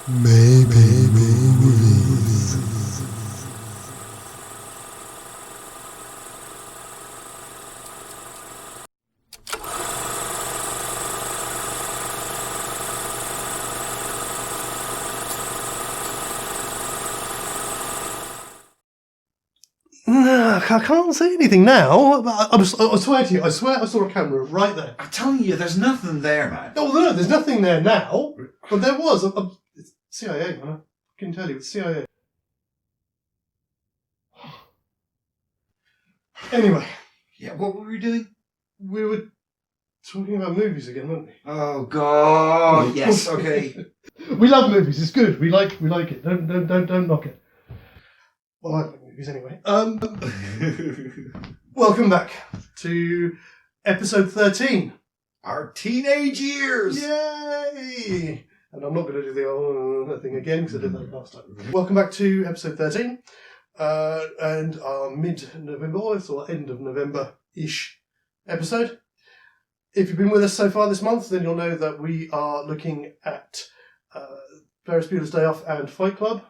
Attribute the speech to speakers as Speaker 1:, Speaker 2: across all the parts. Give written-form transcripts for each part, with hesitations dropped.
Speaker 1: Maybe movies. I can't say anything now. I swear to you, I swear I saw a camera right there.
Speaker 2: I'm telling you, there's nothing there, man.
Speaker 1: Oh, no, there's nothing there now. But there was. It's CIA, man. I can tell you, it's CIA. Anyway.
Speaker 2: Yeah, what were we doing?
Speaker 1: We were talking about movies again, weren't we?
Speaker 2: Oh, God. Yes, okay.
Speaker 1: We love movies. It's good. We like it. Don't knock it. Well, I like movies anyway. Welcome back to episode 13.
Speaker 2: Our teenage years.
Speaker 1: Yay! And I'm not going to do the old thing again because I did that last time. Welcome back to episode 13. And our mid-November, or end of November-ish episode. If you've been with us so far this month, then you'll know that we are looking at Ferris Bueller's Day Off and Fight Club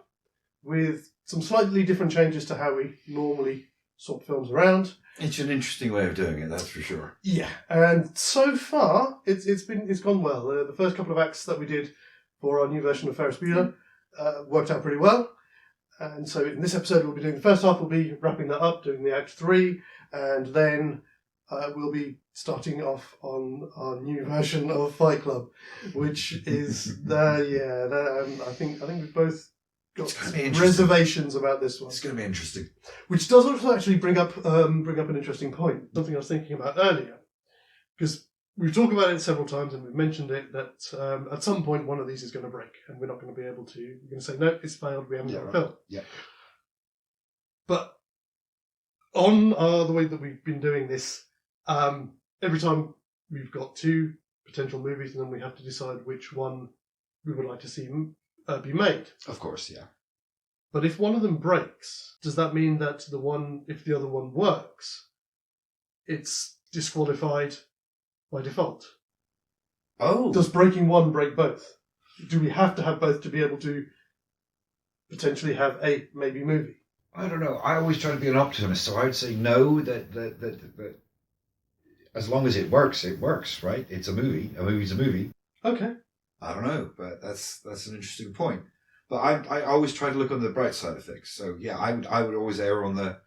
Speaker 1: with some slightly different changes to how we normally swap films around.
Speaker 2: It's an interesting way of doing it, that's for sure.
Speaker 1: Yeah, and so far it's gone well. The first couple of acts that we did for our new version of Ferris Bueller worked out pretty well. And so in this episode we'll be doing the first half, we'll be wrapping that up, doing the Act 3, and then we'll be starting off on our new version of Fight Club, which is I think we've both got reservations about this one.
Speaker 2: It's going to be interesting.
Speaker 1: Which does also actually bring up an interesting point, something I was thinking about earlier, because we've talked about it several times and we've mentioned it that at some point one of these is going to break and we're not going to be able to. We're going to say no, it's failed. We haven't got a film.
Speaker 2: Yeah.
Speaker 1: But on the way that we've been doing this, every time we've got two potential movies, and then we have to decide which one we would like to see be made.
Speaker 2: Of course, yeah.
Speaker 1: But if one of them breaks, does that mean that if the other one works, it's disqualified by default?
Speaker 2: Oh.
Speaker 1: Does breaking one break both? Do we have to have both to be able to potentially have a maybe movie?
Speaker 2: I don't know. I always try to be an optimist, so I would say no, that as long as it works, right? It's a movie. A movie's a movie.
Speaker 1: Okay.
Speaker 2: I don't know, but that's an interesting point. But I always try to look on the bright side of things. So yeah, I would always err on the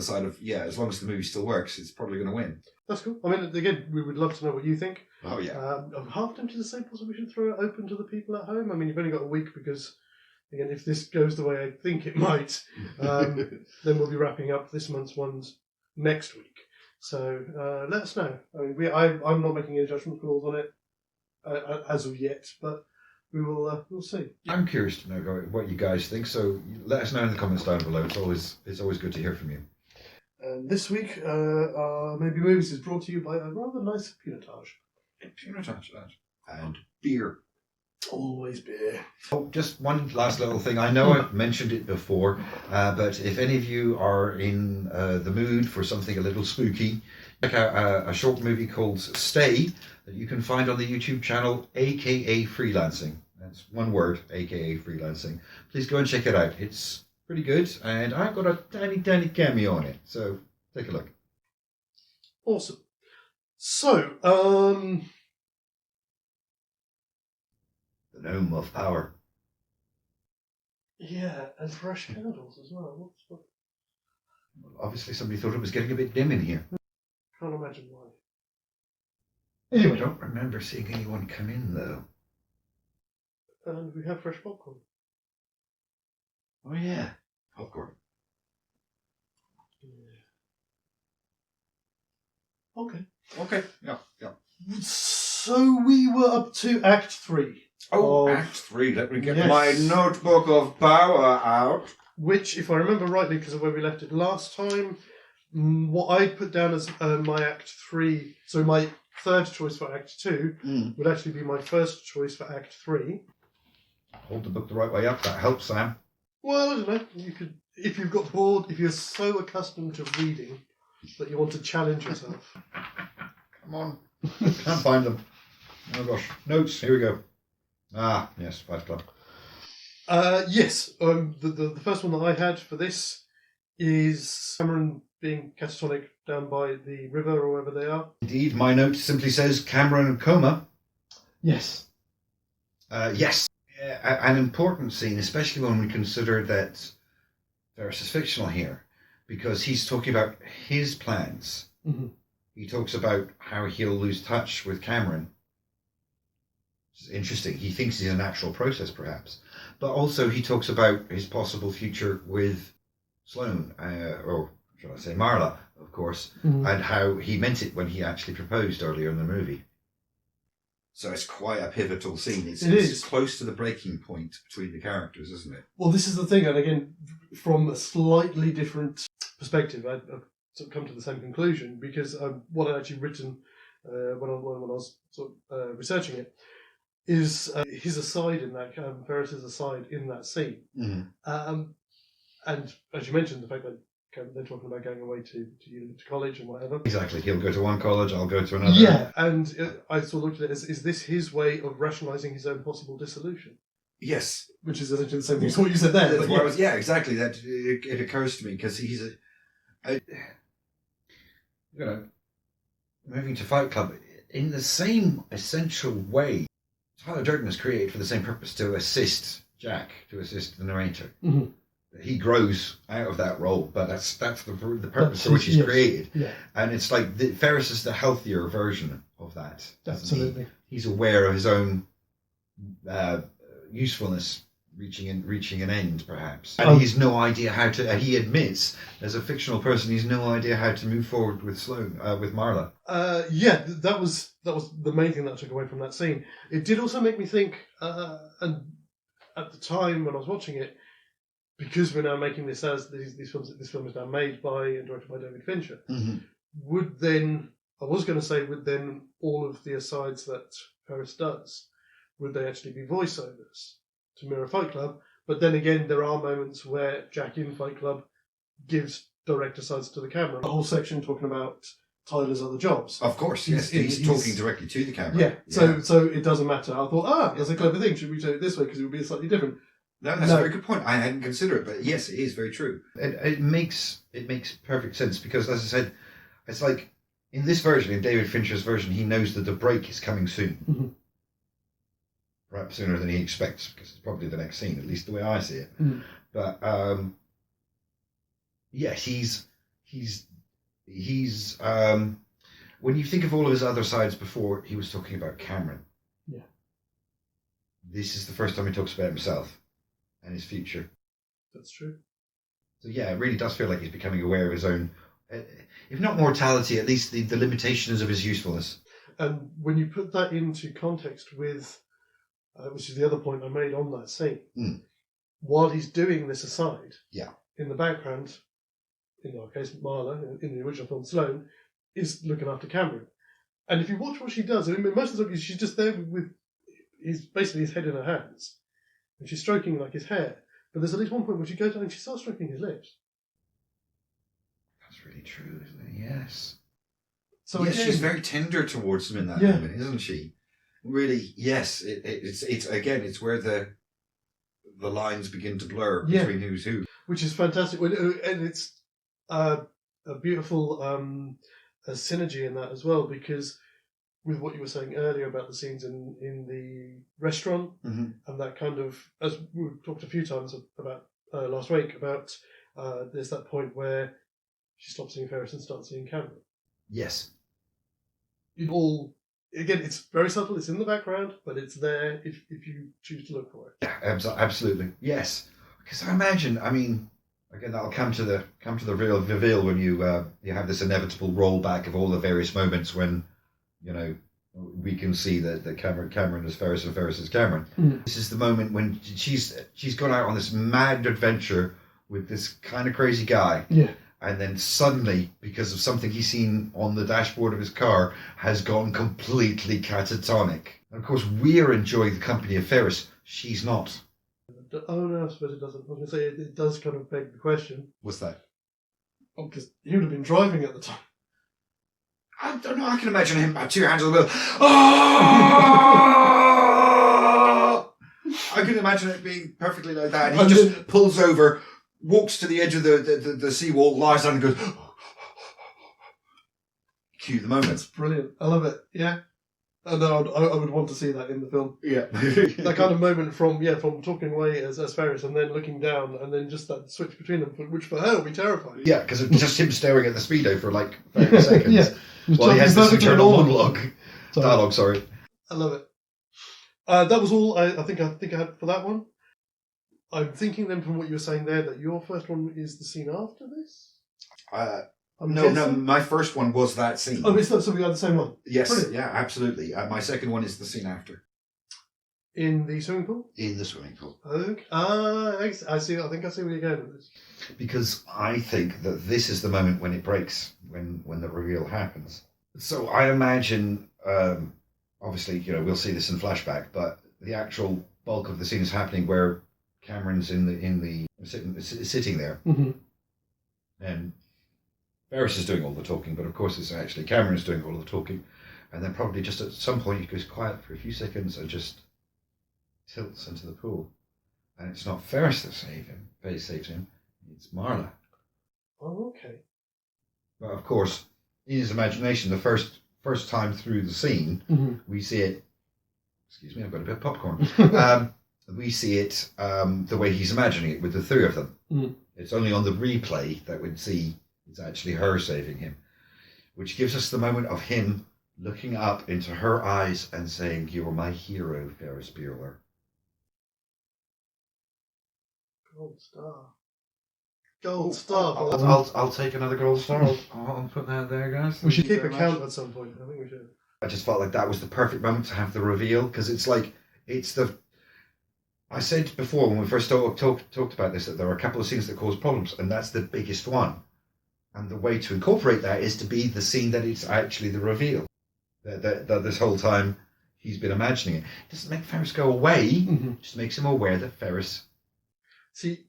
Speaker 2: side of as long as the movie still works, it's probably going to win.
Speaker 1: That's cool. I mean, again, we would love to know what you think.
Speaker 2: Oh yeah.
Speaker 1: I'm half tempted to say possibly we should throw it open to the people at home. I mean, you've only got a week because, again, if this goes the way I think it might, then we'll be wrapping up this month's ones next week. So let us know. I mean, I'm not making any judgment calls on it as of yet, but we'll see.
Speaker 2: I'm curious to know what you guys think. So let us know in the comments down below. It's always good to hear from you.
Speaker 1: And this week, our Maybe Movies is brought to you by a rather nice pinotage.
Speaker 2: Pinotage, and beer.
Speaker 1: Always beer.
Speaker 2: Oh, just one last little thing. I know I've mentioned it before, but if any of you are in the mood for something a little spooky, check out a short movie called Stay that you can find on the YouTube channel, aka Freelancing. That's one word, aka Freelancing. Please go and check it out. It's pretty good, and I've got a tiny cameo on it, so take a look.
Speaker 1: Awesome. So,
Speaker 2: The Gnome of Power.
Speaker 1: Yeah, and fresh candles as well. What?
Speaker 2: Well, obviously somebody thought it was getting a bit dim in here.
Speaker 1: Can't imagine why.
Speaker 2: Anyway, I don't remember seeing anyone come in, though.
Speaker 1: And we have fresh popcorn.
Speaker 2: Oh, yeah. Popcorn.
Speaker 1: Yeah.
Speaker 2: Okay. Yeah.
Speaker 1: So we were up to Act 3.
Speaker 2: Oh, Act 3. Let me get my notebook of power out.
Speaker 1: Which, if I remember rightly, because of where we left it last time, what I put down as my Act 3, so my third choice for Act 2, would actually be my first choice for Act 3.
Speaker 2: Hold the book the right way up. That helps, Sam.
Speaker 1: Well, I don't know. You could, if you've got bored, if you're so accustomed to reading that you want to challenge yourself.
Speaker 2: Come on. Can't find them. Oh gosh. Notes. Here we go. Ah, yes, Fight Club.
Speaker 1: Yes. The first one that I had for this is Cameron being catatonic down by the river or wherever they are.
Speaker 2: Indeed, my note simply says Cameron coma.
Speaker 1: Yes.
Speaker 2: Yes. An important scene, especially when we consider that Ferris is fictional here, because he's talking about his plans.
Speaker 1: Mm-hmm.
Speaker 2: He talks about how he'll lose touch with Cameron. It's interesting. He thinks it's a natural process, perhaps. But also he talks about his possible future with Sloane, or should I say Marla, of course, and how he meant it when he actually proposed earlier in the movie. So it's quite a pivotal scene. It's close to the breaking point between the characters, isn't it?
Speaker 1: Well, this is the thing, and again, from a slightly different perspective, I've sort of come to the same conclusion, because what I'd actually written when I was sort of researching it is his aside in that, Ferris's aside in that scene.
Speaker 2: Mm-hmm.
Speaker 1: And as you mentioned, the fact that they're talking about going away to college and whatever.
Speaker 2: Exactly. He'll go to one college, I'll go to another.
Speaker 1: Yeah, and I sort of looked at it as, is this his way of rationalising his own possible dissolution?
Speaker 2: Yes.
Speaker 1: Which is essentially the same thing as what you said there. But
Speaker 2: yeah, exactly. That it occurs to me, because he's moving to Fight Club in the same essential way. Tyler Durden is created for the same purpose, to assist Jack, to assist the narrator.
Speaker 1: Mm-hmm.
Speaker 2: He grows out of that role, but that's the purpose for which he's created.
Speaker 1: Yeah.
Speaker 2: And it's like Ferris is the healthier version of that.
Speaker 1: Absolutely.
Speaker 2: He's aware of his own usefulness reaching an end, perhaps. And he's no idea how to. He admits, as a fictional person, he's no idea how to move forward with Sloane, with Marla.
Speaker 1: Yeah, that was the main thing that I took away from that scene. It did also make me think, and at the time when I was watching it, because we're now making this as these films, this film is now made by and directed by David Fincher.
Speaker 2: Mm-hmm.
Speaker 1: Would then all of the asides that Ferris does, would they actually be voiceovers to mirror Fight Club? But then again, there are moments where Jack in Fight Club gives direct asides to the camera. The whole section talking about Tyler's other jobs.
Speaker 2: Of course, yes. He's talking directly to the camera.
Speaker 1: Yeah, so it doesn't matter. I thought, that's a clever thing. Should we do it this way? Because it would be slightly different.
Speaker 2: No, that's a very good point. I hadn't considered it, but yes, it is very true. It makes perfect sense, because, as I said, it's like in this version, in David Fincher's version, he knows that the break is coming soon.
Speaker 1: Mm-hmm.
Speaker 2: Perhaps sooner than he expects, because it's probably the next scene, at least the way I see it.
Speaker 1: Mm.
Speaker 2: But yes, he's when you think of all of his other sides before, he was talking about Cameron.
Speaker 1: Yeah.
Speaker 2: This is the first time he talks about himself and his future.
Speaker 1: That's true.
Speaker 2: So yeah, it really does feel like he's becoming aware of his own, if not mortality, at least the limitations of his usefulness.
Speaker 1: And when you put that into context with, which is the other point I made on that scene, while he's doing this aside, in the background, in our case Marla, in the original film Sloane, is looking after Cameron. And if you watch what she does, I mean, most of the time she's just there with basically his head in her hands, and she's stroking like his hair. But there's at least one point where she goes down and she starts stroking his lips.
Speaker 2: That's really true, isn't it? Yes.
Speaker 1: So
Speaker 2: yes, she's very tender towards him in that moment, isn't she? Really, yes. It's where the lines begin to blur between who's who,
Speaker 1: which is fantastic, and it's a beautiful synergy in that as well, because with what you were saying earlier about the scenes in the restaurant, and that kind of, as we talked a few times about last week, about there's that point where she stops seeing Ferris and starts seeing Cameron.
Speaker 2: Yes.
Speaker 1: It all, again, it's very subtle, it's in the background, but it's there if you choose to look for it.
Speaker 2: Yeah, absolutely. Yes. Because I imagine, again, that'll come to the real reveal when you have this inevitable rollback of all the various moments when, we can see that Cameron is Ferris and Ferris is Cameron. This is the moment when she's gone out on this mad adventure with this kind of crazy guy.
Speaker 1: Yeah.
Speaker 2: And then suddenly, because of something he's seen on the dashboard of his car, has gone completely catatonic. And of course, we're enjoying the company of Ferris. She's not.
Speaker 1: Oh no, I suppose it doesn't. I was going to say it does kind of beg the question.
Speaker 2: What's that?
Speaker 1: Oh, because he would have been driving at the time.
Speaker 2: I don't know. I can imagine him by two hands on the wheel. Oh! I can imagine it being perfectly like that. And he
Speaker 1: And
Speaker 2: just
Speaker 1: then-
Speaker 2: pulls over, walks to the edge of the seawall, lies down and goes, cue the moment.
Speaker 1: That's brilliant. I love it. Yeah. And I would want to see that in the film.
Speaker 2: Yeah.
Speaker 1: That kind of moment from talking away as Ferris and then looking down and then just that switch between them, which for her would be terrifying.
Speaker 2: Yeah, because it's just him staring at the speedo for like 30 seconds.
Speaker 1: Yeah.
Speaker 2: Well, he has this
Speaker 1: Perfectly
Speaker 2: internal
Speaker 1: normal.
Speaker 2: monologue. Dialogue, sorry.
Speaker 1: I love it. That was all I think I had for that one. I'm thinking then from what you were saying there that your first one is the scene after this?
Speaker 2: No, my first one was that scene.
Speaker 1: Oh, it's not something like the same one?
Speaker 2: Yes,
Speaker 1: Brilliant.
Speaker 2: yeah, absolutely. My second one is the scene after.
Speaker 1: In the swimming pool?
Speaker 2: In the swimming pool.
Speaker 1: Okay. I see. I think I see where you're going with this.
Speaker 2: Because I think that this is the moment when it breaks, when the reveal happens. So I imagine, obviously, we'll see this in flashback, but the actual bulk of the scene is happening where Cameron's sitting there,
Speaker 1: Mm-hmm.
Speaker 2: and Ferris is doing all the talking, but of course it's actually Cameron's doing all the talking, and then probably just at some point he goes quiet for a few seconds and just tilts into the pool, and it's not Ferris that saves him, it's Marla.
Speaker 1: Oh, okay.
Speaker 2: But of course, in his imagination, the first time through the scene, we see it. Excuse me, I've got a bit of popcorn. We see it the way he's imagining it with the three of them.
Speaker 1: Mm.
Speaker 2: It's only on the replay that we'd see it's actually her saving him, which gives us the moment of him looking up into her eyes and saying, "You're my hero, Ferris Bueller."
Speaker 1: Gold star. Gold star. for that.
Speaker 2: I'll take another gold star. I'll put that there, guys.
Speaker 1: We should
Speaker 2: Thank
Speaker 1: keep
Speaker 2: you
Speaker 1: a
Speaker 2: very much.
Speaker 1: count at some point. I think we should.
Speaker 2: I just felt like that was the perfect moment to have the reveal, because I said before when we first talked about this that there are a couple of scenes that cause problems, and that's the biggest one. And the way to incorporate that is to be the scene that it's actually the reveal. That this whole time he's been imagining it. It doesn't make Ferris go away, it just makes him aware that Ferris...
Speaker 1: See,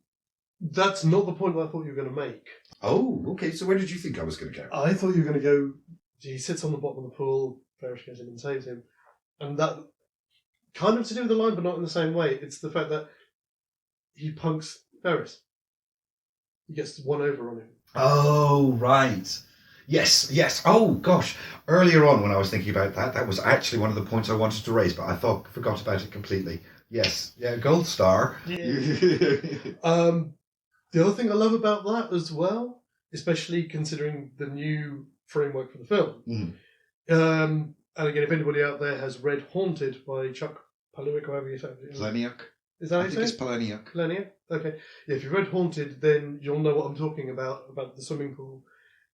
Speaker 1: that's not the point that I thought you were going to make.
Speaker 2: Oh, okay, so where did you think I was going to go?
Speaker 1: I thought you were going to go, he sits on the bottom of the pool, Ferris goes in and saves him. And that kind of to do with the line, but not in the same way. It's the fact that he punks Ferris. He gets one over on him.
Speaker 2: Oh, right. Yes. Oh, gosh. Earlier on when I was thinking about that was actually one of the points I wanted to raise, but I forgot about it completely. Yes. Yeah, gold star.
Speaker 1: Yeah. The other thing I love about that as well, especially considering the new framework for the film. And again, if anybody out there has read Haunted by Chuck Palahniuk, or however you say it.
Speaker 2: Palahniuk.
Speaker 1: Is that how
Speaker 2: I
Speaker 1: you
Speaker 2: think
Speaker 1: say
Speaker 2: it's
Speaker 1: it?
Speaker 2: Palahniuk.
Speaker 1: Palahniuk? Okay. Yeah, if you've read Haunted, then you'll know what I'm talking about the swimming pool,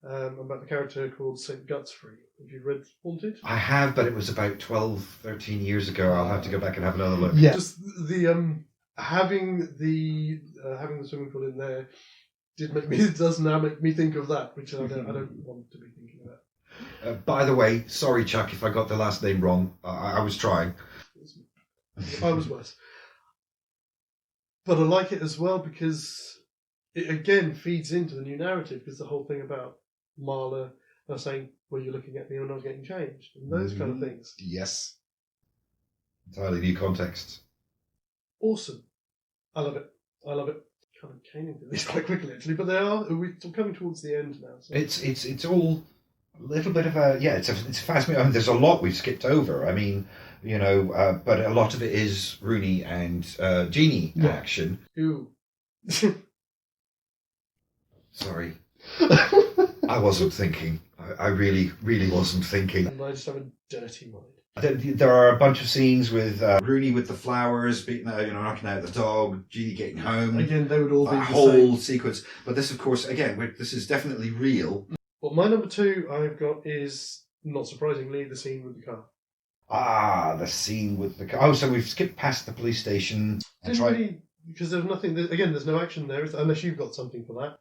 Speaker 1: about the character called St. Gutsfree. Have you read Haunted?
Speaker 2: I have, but it was about 12, 13 years ago. I'll have to go back and have another look.
Speaker 1: Yeah. Just the having the swimming pool in there does now make me think of that, which I don't want to be thinking about.
Speaker 2: By the way, sorry, Chuck, if I got the last name wrong. I was trying.
Speaker 1: I was worse. But I like it as well because it again feeds into the new narrative, because the whole thing about Marla saying, "Well, you're looking at me when I was getting changed," and those kind of things.
Speaker 2: Yes. Entirely new context.
Speaker 1: Awesome. I love it. Kind of came into this quite quickly, actually, but we're coming towards the end now. So.
Speaker 2: It's all a little bit of a it's fascinating. I mean, there's a lot we've skipped over. I mean, but a lot of it is Rooney and Jeannie action.
Speaker 1: Ooh.
Speaker 2: Sorry, I wasn't thinking. I really, really wasn't thinking.
Speaker 1: And I just have a dirty mind.
Speaker 2: There are a bunch of scenes with Rooney with the flowers, knocking out the dog, Jeannie getting home.
Speaker 1: Again, they would all be
Speaker 2: a
Speaker 1: the
Speaker 2: whole
Speaker 1: same.
Speaker 2: sequence. But this, of course, again, this is definitely real.
Speaker 1: Well, my number 2 I've got is, not surprisingly, the scene with the car.
Speaker 2: Ah, the scene with the car. Oh, so we've skipped past the police station.
Speaker 1: Because there's nothing. Again, there's no action there, unless you've got something for that.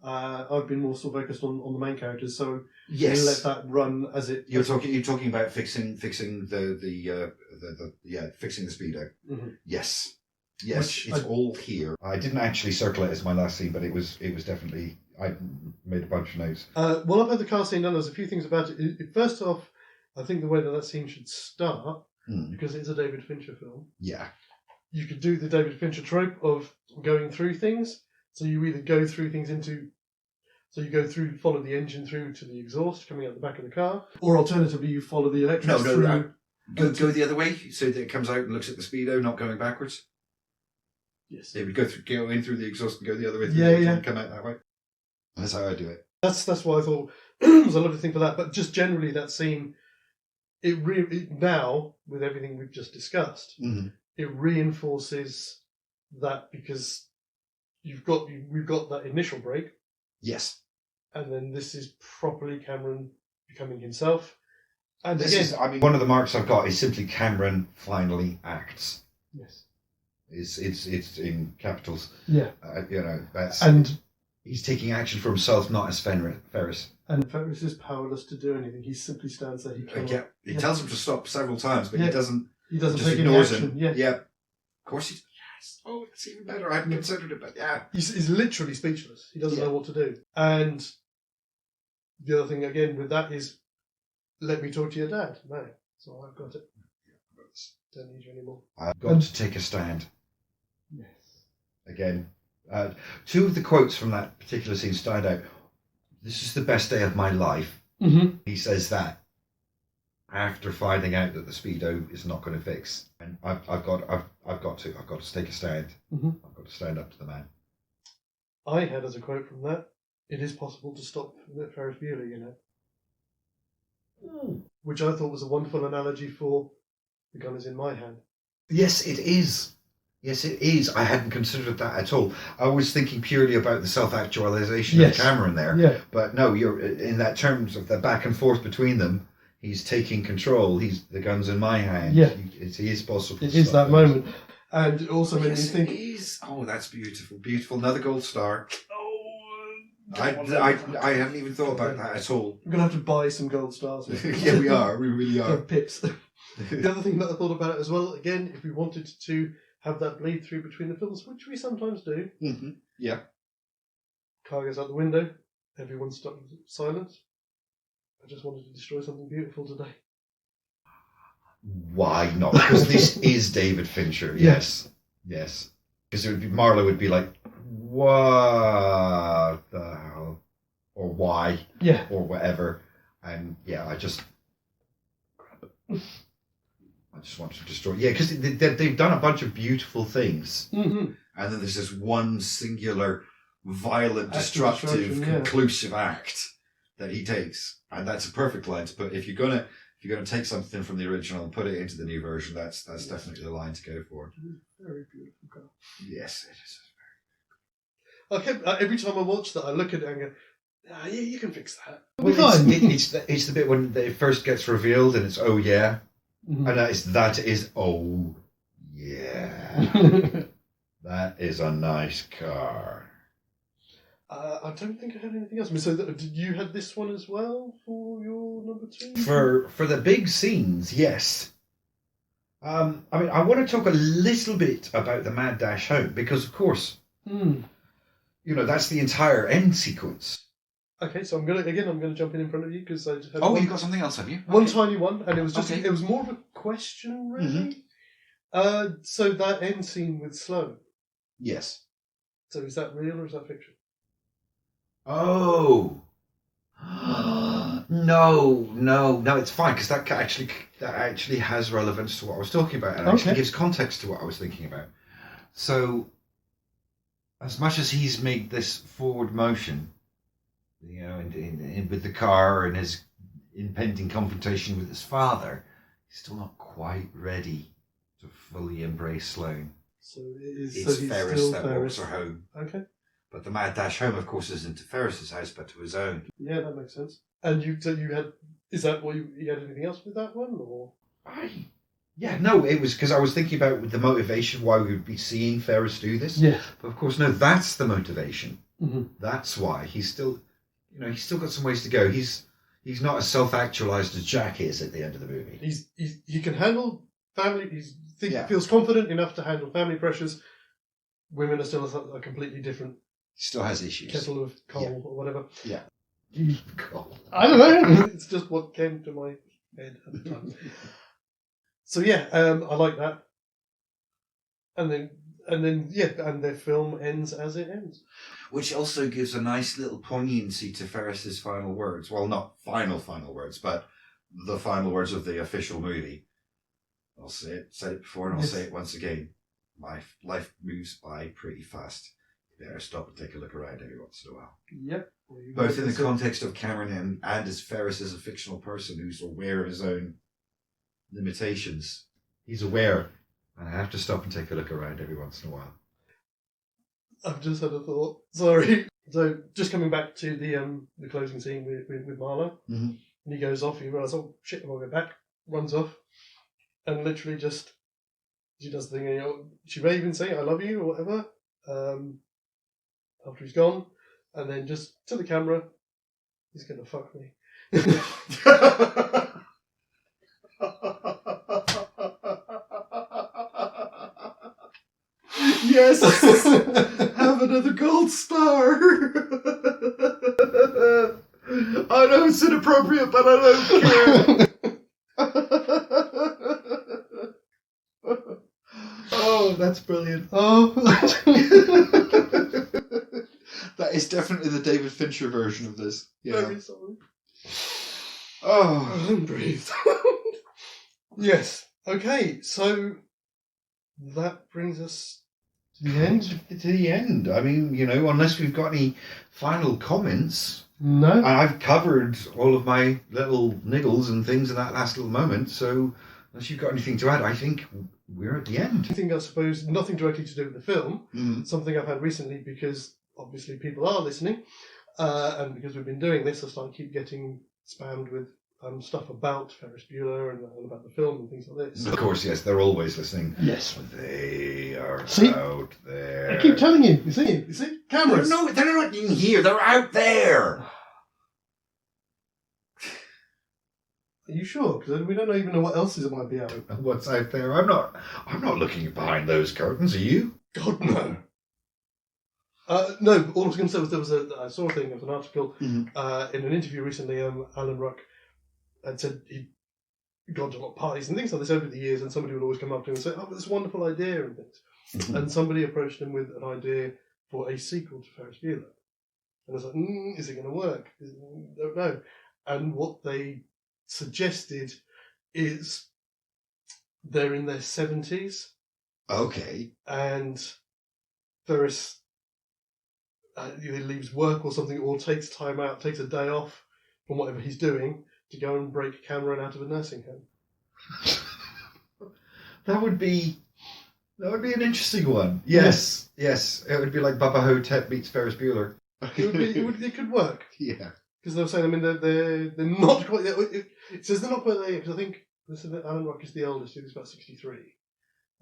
Speaker 1: I've been more so focused on the main characters, so
Speaker 2: yes,
Speaker 1: let that run as it.
Speaker 2: You're talking about fixing the fixing the speedo.
Speaker 1: Mm-hmm.
Speaker 2: Yes, it's all here. I didn't actually circle it as my last scene, but it was definitely. I made a bunch of notes.
Speaker 1: Well, I've had the car scene done. There's a few things about it. First off, I think the way that scene should start, because it's a David Fincher film.
Speaker 2: Yeah.
Speaker 1: you could do the David Fincher trope of going through things. So you either go through things so you go through, follow the engine through to the exhaust coming out the back of the car, or alternatively you follow the electrics through.
Speaker 2: Go the other way so that it comes out and looks at the speedo, not going backwards.
Speaker 1: Yes.
Speaker 2: It would go in through the exhaust and go the other way through
Speaker 1: Yeah,
Speaker 2: the engine
Speaker 1: yeah.
Speaker 2: and come out that way. That's how I do it.
Speaker 1: That's why I thought it was a lovely thing for that. But just generally that scene, now with everything we've just discussed, it reinforces that because we've got that initial break.
Speaker 2: Yes.
Speaker 1: And then this is properly Cameron becoming himself. And
Speaker 2: one of the marks I've got is simply Cameron finally acts.
Speaker 1: Yes.
Speaker 2: It's in capitals.
Speaker 1: Yeah.
Speaker 2: That's
Speaker 1: and
Speaker 2: he's taking action for himself, not as Ferris.
Speaker 1: And Ferris is powerless to do anything. He simply stands there.
Speaker 2: He tells him to stop several times, but he doesn't.
Speaker 1: He doesn't
Speaker 2: just
Speaker 1: take
Speaker 2: ignores
Speaker 1: any action.
Speaker 2: him.
Speaker 1: Yeah.
Speaker 2: Of course he. Yes. Oh, that's even better. I hadn't considered it, but yeah.
Speaker 1: He's literally speechless. He doesn't know what to do. And the other thing again with that is, let me talk to your dad. No, so I've got it. Don't need you anymore.
Speaker 2: I've got to take a stand.
Speaker 1: Yes.
Speaker 2: Again, two of the quotes from that particular scene stand out. This is the best day of my life.
Speaker 1: Mm-hmm.
Speaker 2: He says that after finding out that the speedo is not going to fix, and I've got to take a stand.
Speaker 1: Mm-hmm.
Speaker 2: I've got to stand up to the man.
Speaker 1: I had as a quote from that, "It is possible to stop the Ferris Bueller, you know." Which I thought was a wonderful analogy for the gun is in my hand.
Speaker 2: Yes, it is. Yes, it is. I hadn't considered that at all. I was thinking purely about the self-actualization of Cameron there.
Speaker 1: Yeah.
Speaker 2: But no, you're in that terms of the back and forth between them. He's taking control. The gun's in my hand.
Speaker 1: Yeah.
Speaker 2: It is possible.
Speaker 1: It is that moment. And it also made me think...
Speaker 2: It is. Oh, that's beautiful. Beautiful. Another gold star. I hadn't even thought about that at all.
Speaker 1: We're going to have to buy some gold stars.
Speaker 2: Yeah, we are. We really are.
Speaker 1: Pips. The other thing that I thought about as well, again, if we wanted to have that bleed through between the films, which we sometimes do.
Speaker 2: Mm-hmm. Yeah.
Speaker 1: Car goes out the window. Everyone's stuck in silence. I just wanted to destroy something beautiful today.
Speaker 2: Why not? Because this is David Fincher. Yes. Yes. Because Marlowe would be like, what the hell? Or why?
Speaker 1: Yeah.
Speaker 2: Or whatever. And I just want to destroy. Yeah, because they've done a bunch of beautiful things.
Speaker 1: Mm-hmm.
Speaker 2: And then there's this one singular, violent, destructive, conclusive act that he takes. And that's a perfect line to put. If you're gonna take something from the original and put it into the new version, that's definitely the line to go for.
Speaker 1: Very beautiful car.
Speaker 2: Yes, it is.
Speaker 1: Okay, every time I watch that, I look at it and go, yeah, you can fix that.
Speaker 2: It's the bit when it first gets revealed and it's oh yeah, and that is oh yeah, that is a nice car.
Speaker 1: I don't think I had anything else. I mean, so did you had this one as well for your number 2?
Speaker 2: For the big scenes, yes. I mean, I want to talk a little bit about the mad dash home because, of course, that's the entire end sequence.
Speaker 1: Okay, so I'm gonna jump in front of you because I just had
Speaker 2: you got something else, have you?
Speaker 1: One tiny one, and it was just it was more of a question, really. Mm-hmm. So that end scene with Sloane.
Speaker 2: Yes.
Speaker 1: So is that real or is that fiction?
Speaker 2: Oh. No, it's fine because that actually has relevance to what I was talking about and actually gives context to what I was thinking about. So, as much as he's made this forward motion, in with the car and his impending confrontation with his father, he's still not quite ready to fully embrace Sloane.
Speaker 1: So he's
Speaker 2: Ferris
Speaker 1: still
Speaker 2: that walks her home.
Speaker 1: Okay.
Speaker 2: But the mad dash home, of course, isn't to Ferris's house, but to his own.
Speaker 1: Yeah, that makes sense. And you had, is that what you had anything else with that one, or?
Speaker 2: It was because I was thinking about the motivation why we would be seeing Ferris do this.
Speaker 1: Yeah.
Speaker 2: But of course, no, that's the motivation.
Speaker 1: Mm-hmm.
Speaker 2: That's why he's still, he's still got some ways to go. He's not as self-actualized as Jack is at the end of the movie.
Speaker 1: He can handle family. He feels confident enough to handle family pressures. Women are still a completely different.
Speaker 2: Still has issues.
Speaker 1: Kettle of coal or whatever.
Speaker 2: Yeah. Coal.
Speaker 1: I don't know. It's just what came to my head at the time. So I like that. and then their film ends as it ends.
Speaker 2: Which also gives a nice little poignancy to Ferris's final words. Well, not final words, but the final words of the official movie. I'll said it before and I'll say it once again. My life moves by pretty fast. You better stop and take a look around every once in a while.
Speaker 1: Yep.
Speaker 2: Both in the context of Cameron and as Ferris as a fictional person who's aware of his own limitations. He's aware, and I have to stop and take a look around every once in a while.
Speaker 1: I've just had a thought. Sorry. So just coming back to the closing scene with Marlo, and he goes off. He realizes, oh shit, I'll go back. Runs off, and literally just she does the thing. And, she may even say "I love you" or whatever. After he's gone, and then just to the camera, he's gonna fuck me.
Speaker 2: Yes! Have another gold star! I know it's inappropriate, but I don't care. Oh, that's brilliant.
Speaker 1: Oh.
Speaker 2: That is definitely the David Fincher version of this. Yeah.
Speaker 1: Very sorry.
Speaker 2: Oh.
Speaker 1: I'm breathed. Yes. Okay, so that brings us to the end.
Speaker 2: To the end. I mean, unless we've got any final comments.
Speaker 1: No.
Speaker 2: And I've covered all of my little niggles and things in that last little moment, so unless you've got anything to add, I think we're at the end.
Speaker 1: I think, I suppose, nothing directly to do with the film. Something I've had recently, because obviously people are listening, and because we've been doing this, I keep getting spammed with stuff about Ferris Bueller and about the film and things like this.
Speaker 2: Of course, yes, they're always listening.
Speaker 1: Yes.
Speaker 2: They are out there.
Speaker 1: I keep telling you. You see? Cameras.
Speaker 2: No, they're not in here. They're out there.
Speaker 1: Are you sure? Because we don't even know what else it might be out.
Speaker 2: What's out there? I'm not looking behind those curtains. Are you?
Speaker 1: God, no. No, all I was going to say was I saw a thing of an article in an interview recently. Alan Ruck had said he'd gone to a lot of parties and things like this over the years, and somebody would always come up to him and say, "Oh, this wonderful idea," and things. And somebody approached him with an idea for a sequel to Ferris Bueller. And I was like, is it going to work? Don't know. And what they suggested is they're in their 70s.
Speaker 2: Okay.
Speaker 1: And Ferris either leaves work or something, or takes time out, takes a day off from whatever he's doing to go and break Cameron out of a nursing home.
Speaker 2: That would be an interesting one. Yes. It would be like Bubba Hotep meets Ferris Bueller.
Speaker 1: It could work.
Speaker 2: Yeah.
Speaker 1: Because they were saying, they're not quite there. It says they're not quite there, because I think Alan Ruck is the eldest, he's about 63.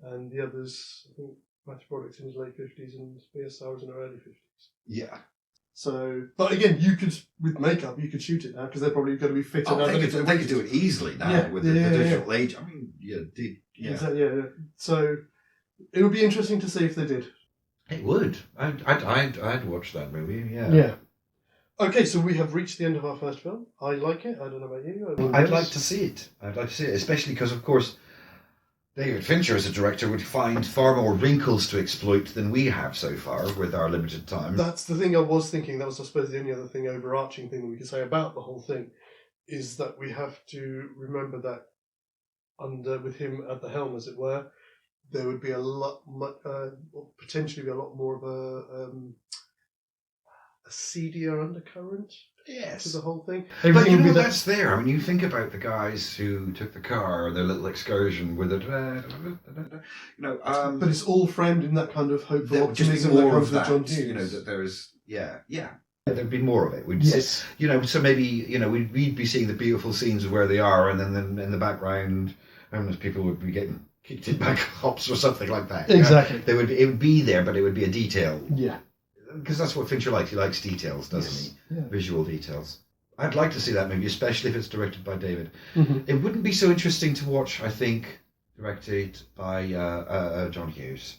Speaker 1: And the others, I think Matthew Broderick's in his late 50s and Mia Sarah's in her early 50s.
Speaker 2: Yeah.
Speaker 1: So, but again, you could, with makeup, you could shoot it now, because they're probably going to be fit enough.
Speaker 2: They could do it easily now with the digital age. I mean, yeah.
Speaker 1: Exactly, yeah. So, it would be interesting to see if they did.
Speaker 2: It would. I'd watch that movie, yeah.
Speaker 1: Yeah. Okay, so we have reached the end of our first film. I like it. I don't know about you.
Speaker 2: I'd like to see it. Especially because, of course, David Fincher as a director would find far more wrinkles to exploit than we have so far with our limited time.
Speaker 1: That's the thing I was thinking. That was, I suppose, the only other thing, overarching thing that we could say about the whole thing, is that we have to remember that with him at the helm, as it were, there would be potentially be a lot more of a seedier undercurrent to the whole thing.
Speaker 2: But that's there. I mean, you think about the guys who took the car, their little excursion with it.
Speaker 1: But it's all framed in that kind of hopeful optimism.
Speaker 2: More of that, that there's, there'd be more of it. So maybe, we'd be seeing the beautiful scenes of where they are, and then in the background, homeless people would be getting kicked in back hops or something like that.
Speaker 1: Exactly.
Speaker 2: It would be there, but it would be a detail.
Speaker 1: Yeah.
Speaker 2: Because that's what Fincher likes. He likes details, doesn't he?
Speaker 1: Yeah.
Speaker 2: Visual details. I'd like to see that movie, especially if it's directed by David.
Speaker 1: Mm-hmm.
Speaker 2: It wouldn't be so interesting to watch, I think, directed by John Hughes.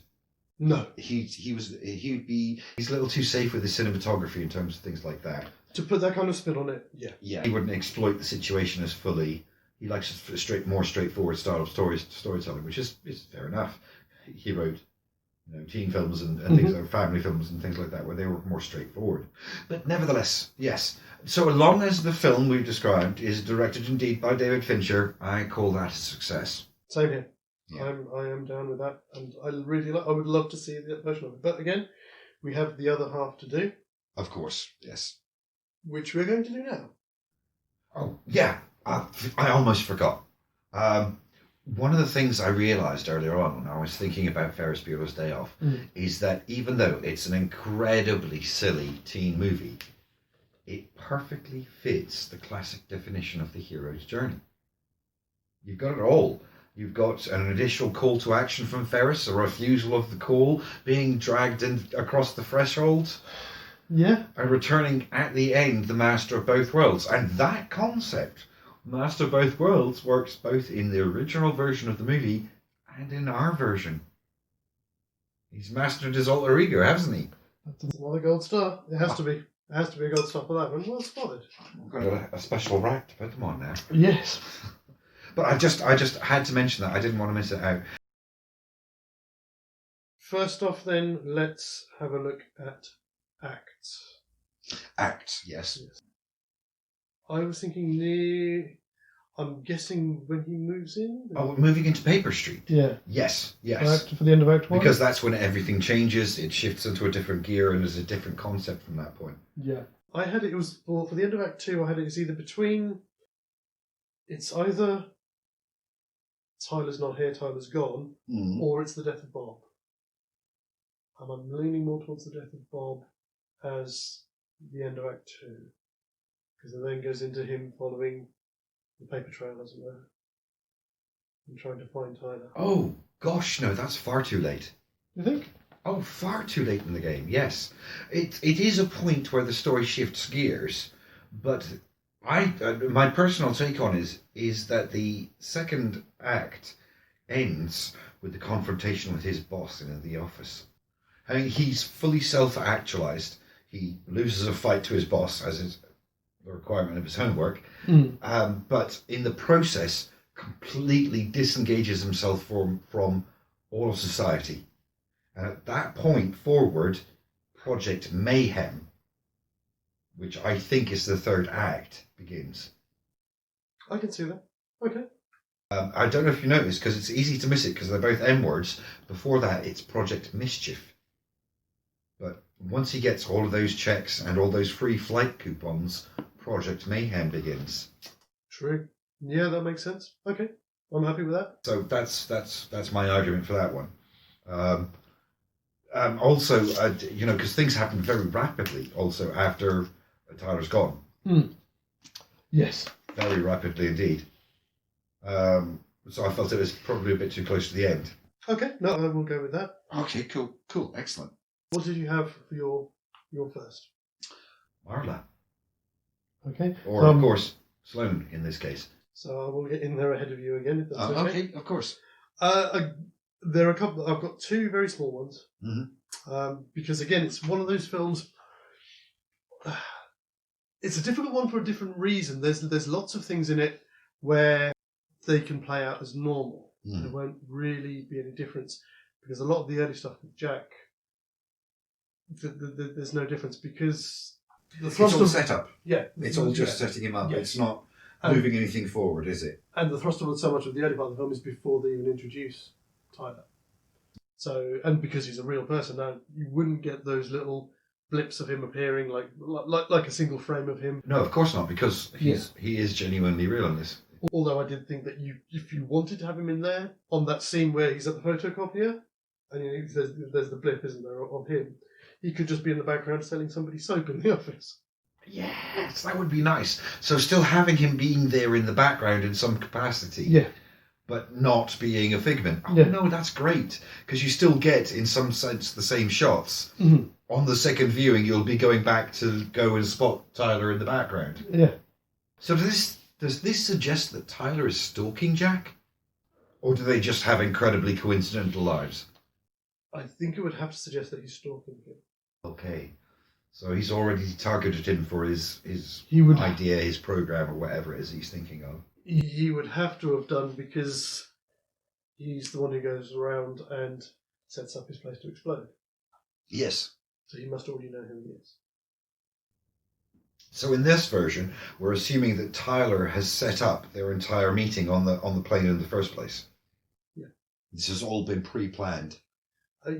Speaker 1: No.
Speaker 2: He's a little too safe with his cinematography in terms of things like that.
Speaker 1: To put that kind of spin on it, yeah.
Speaker 2: Yeah. He wouldn't exploit the situation as fully. He likes a more straightforward style of storytelling, which is fair enough. He wrote teen films and things like family films and things like that, where they were more straightforward. But nevertheless, yes. So long as the film we've described is directed indeed by David Fincher, I call that a success.
Speaker 1: Same here.
Speaker 2: Yeah.
Speaker 1: I am down with that, and I would love to see the version of it. But again, we have the other half to do.
Speaker 2: Of course, yes.
Speaker 1: Which we're going to do now.
Speaker 2: Oh, yeah. I almost forgot. One of the things I realised earlier on when I was thinking about Ferris Bueller's Day Off is that even though it's an incredibly silly teen movie, it perfectly fits the classic definition of the hero's journey. You've got it all. You've got an additional call to action from Ferris, a refusal of the call, being dragged across the threshold.
Speaker 1: Yeah.
Speaker 2: And returning at the end the master of both worlds. And that concept, master of both worlds, works both in the original version of the movie and in our version. He's mastered his alter ego, hasn't he?
Speaker 1: That's another gold star. It has to be. It has to be a gold star for that one. Well spotted.
Speaker 2: I've got a special rack to put them on now.
Speaker 1: Yes.
Speaker 2: But I just had to mention that. I didn't want to miss it out.
Speaker 1: First off, then, let's have a look at acts.
Speaker 2: Acts, yes.
Speaker 1: I was thinking I'm guessing when he moves in.
Speaker 2: Oh, moving into Paper Street.
Speaker 1: Yeah.
Speaker 2: Yes.
Speaker 1: For the end of Act 1.
Speaker 2: Because that's when everything changes. It shifts into a different gear, and there's a different concept from that point.
Speaker 1: Yeah. I had it was for the end of Act 2. I had it was either between. It's either Tyler's not here, Tyler's gone, or it's the death of Bob. And I'm leaning more towards the death of Bob as the end of Act 2. Because it then goes into him following the paper trail, as it were, and trying to find Tyler.
Speaker 2: Oh, gosh, no, that's far too late.
Speaker 1: You think?
Speaker 2: Oh, far too late in the game, yes. It is a point where the story shifts gears, but my personal take on is that the second act ends with the confrontation with his boss in the office. I mean, he's fully self-actualized. He loses a fight to his boss, as is the requirement of his homework, but in the process completely disengages himself from all of society. And at that point forward, Project Mayhem, which I think is the third act, begins.
Speaker 1: I can see that. Okay.
Speaker 2: I don't know if you noticed, because it's easy to miss it because they're both M words. Before that, it's Project Mischief. But once he gets all of those checks and all those free flight coupons, Project Mayhem begins.
Speaker 1: True. Yeah, that makes sense. Okay. I'm happy with that.
Speaker 2: So that's my argument for that one. Also, because things happen very rapidly also after Tyler's gone.
Speaker 1: Yes.
Speaker 2: Very rapidly indeed. So I felt it was probably a bit too close to the end.
Speaker 1: Okay, no, I will go with that.
Speaker 2: Okay, cool, excellent.
Speaker 1: What did you have for your first?
Speaker 2: Marla.
Speaker 1: Okay.
Speaker 2: Or, of course, Sloane in this case.
Speaker 1: So I will get in there ahead of you again, if that's okay.
Speaker 2: Okay, of course.
Speaker 1: There are a couple. I've got two very small ones. Because, again, it's one of those films. It's a difficult one for a different reason. There's lots of things in it where they can play out as normal. There won't really be any difference. Because a lot of the early stuff with Jack, there's no difference because the thrust
Speaker 2: of set up.
Speaker 1: Yeah,
Speaker 2: it's all just setting him up.
Speaker 1: Yeah.
Speaker 2: It's not moving anything forward, is it?
Speaker 1: And the thrust of so much of the early part of the film is before they even introduce Tyler. So, and because he's a real person now, you wouldn't get those little blips of him appearing like a single frame of him.
Speaker 2: No, of course not, because he is genuinely real in this.
Speaker 1: Although I did think that if you wanted to have him in there on that scene where he's at the photocopier, and there's the blip, isn't there, of him, he could just be in the background selling somebody soap in the office.
Speaker 2: Yes, that would be nice. So still having him being there in the background in some capacity.
Speaker 1: Yeah.
Speaker 2: But not being a figment. Oh,
Speaker 1: yeah.
Speaker 2: No, that's great. Because you still get, in some sense, the same shots. On the second viewing, you'll be going back to go and spot Tyler in the background.
Speaker 1: Yeah.
Speaker 2: So does this suggest that Tyler is stalking Jack? Or do they just have incredibly coincidental lives?
Speaker 1: I think it would have to suggest that he's stalking him.
Speaker 2: Okay. So he's already targeted him for his idea, his program, or whatever it is he's thinking of.
Speaker 1: He would have to have done, because he's the one who goes around and sets up his place to explode.
Speaker 2: Yes.
Speaker 1: So he must already know who he is.
Speaker 2: So in this version, we're assuming that Tyler has set up their entire meeting on the plane in the first place.
Speaker 1: Yeah.
Speaker 2: This has all been pre-planned.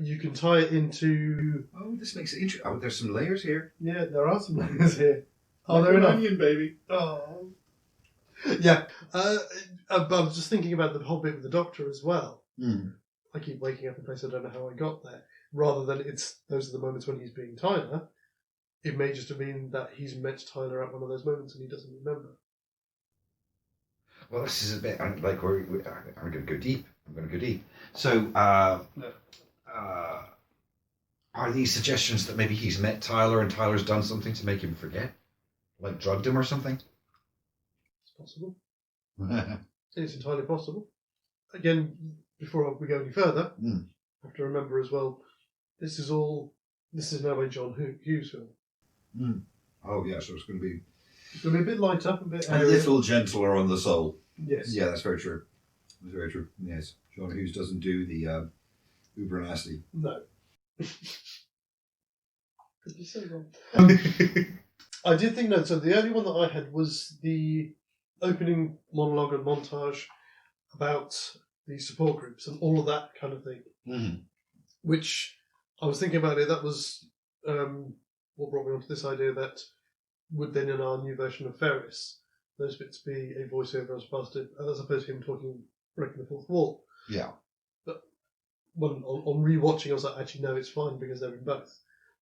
Speaker 1: You can tie it into...
Speaker 2: Oh, this makes it interesting. Oh, there's some layers here.
Speaker 1: Yeah, there are some layers here.
Speaker 2: Oh, they're an onion, baby.
Speaker 1: Oh. Yeah. But I was just thinking about the whole bit with the Doctor as well.
Speaker 2: Mm.
Speaker 1: I keep waking up in place I don't know how I got there. Rather than those are the moments when he's being Tyler, it may just have been that he's met Tyler at one of those moments and he doesn't remember.
Speaker 2: Well, this is a bit like I'm going to go deep. So, are these suggestions that maybe he's met Tyler and Tyler's done something to make him forget? Like drugged him or something?
Speaker 1: It's possible. It's entirely possible. Again, before we go any further, I have to remember as well, this is now a John Hughes film.
Speaker 3: Mm. Oh, yeah, so it's going to be
Speaker 1: a bit lighter, a
Speaker 3: little gentler on the soul.
Speaker 1: Yes.
Speaker 3: Yeah, that's very true. That's very true. Yes. John Hughes doesn't do the uber nasty.
Speaker 1: No. Could be so wrong. I did think that. So the only one that I had was the opening monologue and montage about the support groups and all of that kind of thing.
Speaker 3: Mm-hmm.
Speaker 1: Which I was thinking about it. That was what brought me onto this idea that would then in our new version of Ferris, those bits be a voiceover as opposed to him talking, breaking the fourth wall.
Speaker 3: Yeah.
Speaker 1: But on rewatching, I was like, actually, no, it's fine because they're in both.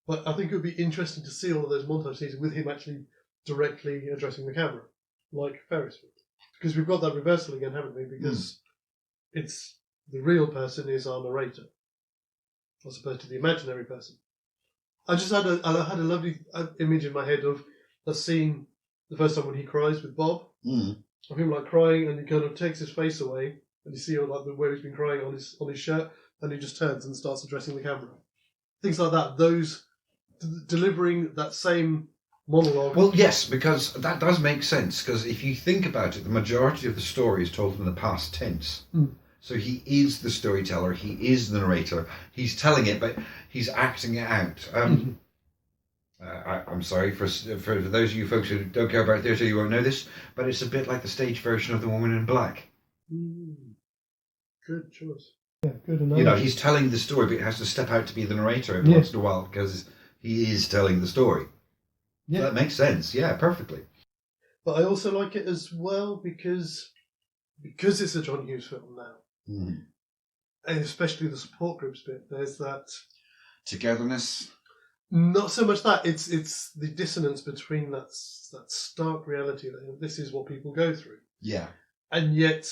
Speaker 1: But I think it would be interesting to see all of those montage scenes with him actually directly addressing the camera, like Ferris would. Because we've got that reversal again, haven't we? Because it's the real person is our narrator, as opposed to the imaginary person. I just had a lovely image in my head of the scene the first time when he cries with Bob, of him like crying, and he kind of takes his face away, and you see like where he's been crying on his shirt, and he just turns and starts addressing the camera. Things like that. Those delivering that same monologue.
Speaker 2: Well, yes, because that does make sense. Because if you think about it, the majority of the story is told in the past tense. So he is the storyteller, he is the narrator, he's telling it, but he's acting it out. I'm sorry, for those of you folks who don't care about theatre, you won't know this, but it's a bit like the stage version of The Woman in Black.
Speaker 1: Good choice. Yeah, good analogy.
Speaker 2: You know, he's telling the story, but he has to step out to be the narrator every once in a while, because he is telling the story. Yeah. So that makes sense, yeah, perfectly.
Speaker 1: But I also like it as well because it's a John Hughes film now. And especially the support groups bit, there's that
Speaker 2: togetherness.
Speaker 1: Not so much that, it's the dissonance between that stark reality that this is what people go through.
Speaker 2: Yeah.
Speaker 1: And yet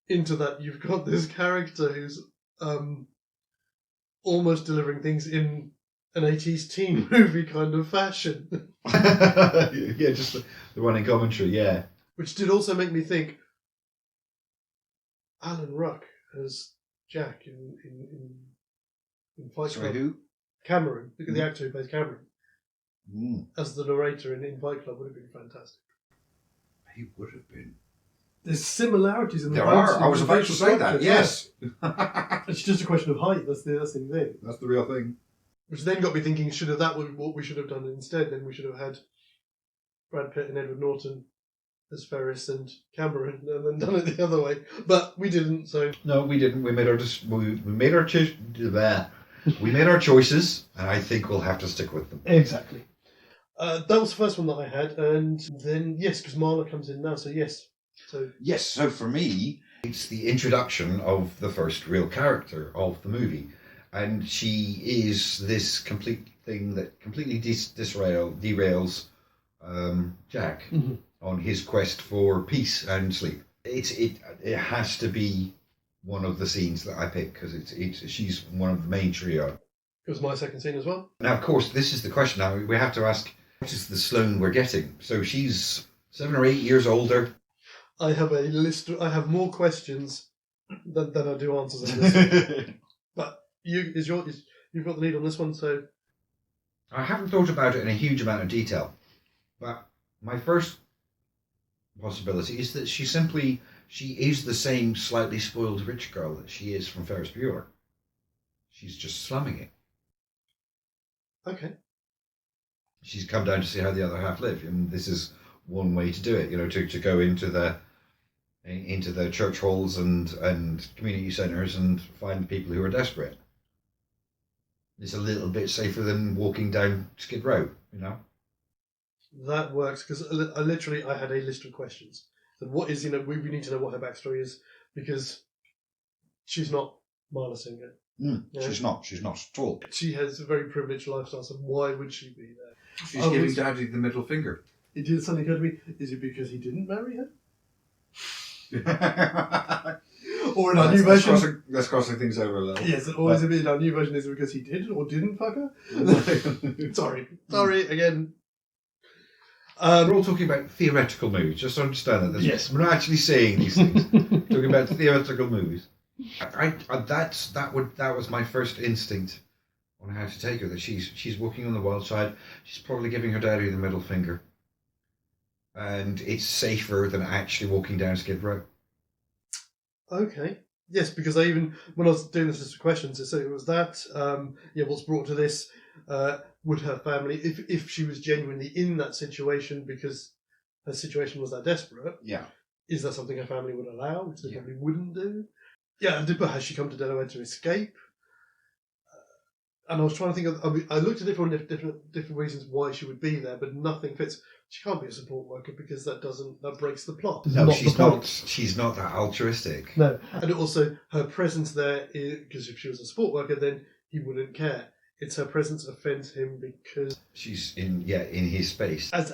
Speaker 1: into that you've got this character who's almost delivering things in an 80s teen movie kind of fashion.
Speaker 2: Yeah, just the running commentary, yeah.
Speaker 1: Which did also make me think Alan Ruck as Jack in Fight Club.
Speaker 2: Sorry, who?
Speaker 1: Cameron, the actor who plays Cameron, as the narrator in Fight Club would have been fantastic.
Speaker 3: He would have been.
Speaker 1: There's similarities in the
Speaker 3: There are. I was about to say that. Yes.
Speaker 1: It's just a question of height. That's the thing.
Speaker 3: That's the real thing.
Speaker 1: Which then got me thinking: what we should have done instead? Then we should have had Brad Pitt and Edward Norton as Ferris and Cameron, and then done it the other way. But we didn't. So
Speaker 2: no, we didn't. We made our choices, and I think we'll have to stick with them.
Speaker 1: Exactly. That was the first one that I had, and then yes, because Marla comes in now. So yes.
Speaker 2: So for me, it's the introduction of the first real character of the movie, and she is this complete thing that completely derails Jack on his quest for peace and sleep. It has to be one of the scenes that I pick because she's one of the main trio.
Speaker 1: It was my second scene as well.
Speaker 2: Now, of course, this is the question. Now we have to ask: what is the Sloane we're getting? So she's 7 or 8 years older.
Speaker 1: I have a list. I have more questions than I do answers on this. But you've got the lead on this one, so
Speaker 2: I haven't thought about it in a huge amount of detail, but my first possibility is that she is the same slightly spoiled rich girl that she is from Ferris Bueller. She's just slumming it.
Speaker 1: Okay.
Speaker 2: She's come down to see how the other half live, and this is one way to do it. To go into the church halls and community centres and find people who are desperate. It's a little bit safer than walking down Skid Row,
Speaker 1: That works, because I had a list of questions. So what is, we need to know what her backstory is, because she's not Marla Singer.
Speaker 3: Yeah. She's not at all.
Speaker 1: She has a very privileged lifestyle, so why would she be there?
Speaker 3: She's giving Daddy the middle finger.
Speaker 1: It did suddenly occur to me, is it because he didn't marry her? Or in our new version...
Speaker 3: Let's crossing things over a little.
Speaker 1: Yes, or is it in our new version, is it because he did or didn't fuck her? Sorry, again.
Speaker 2: We're all talking about theoretical movies, just to understand that.
Speaker 1: Yes.
Speaker 2: We're not actually saying these things. Talking about theoretical movies. That was my first instinct on how to take her. That she's walking on the wild side. She's probably giving her daddy the middle finger, and it's safer than actually walking down Skid Row.
Speaker 1: Okay. Yes, because when I was doing this list of questions, so it was that. What's brought to this? Would her family, if she was genuinely in that situation because her situation was that desperate, is that something her family would allow, which they probably wouldn't do? Yeah, but has she come to Delaware to escape? And I was trying to think of. I looked at different reasons why she would be there, but nothing fits. She can't be a support worker because that breaks the plot.
Speaker 2: No, she's not. She's not that altruistic.
Speaker 1: No, and also her presence there, because if she was a support worker, then he wouldn't care. It's her presence offends him because
Speaker 2: she's in his space.
Speaker 1: As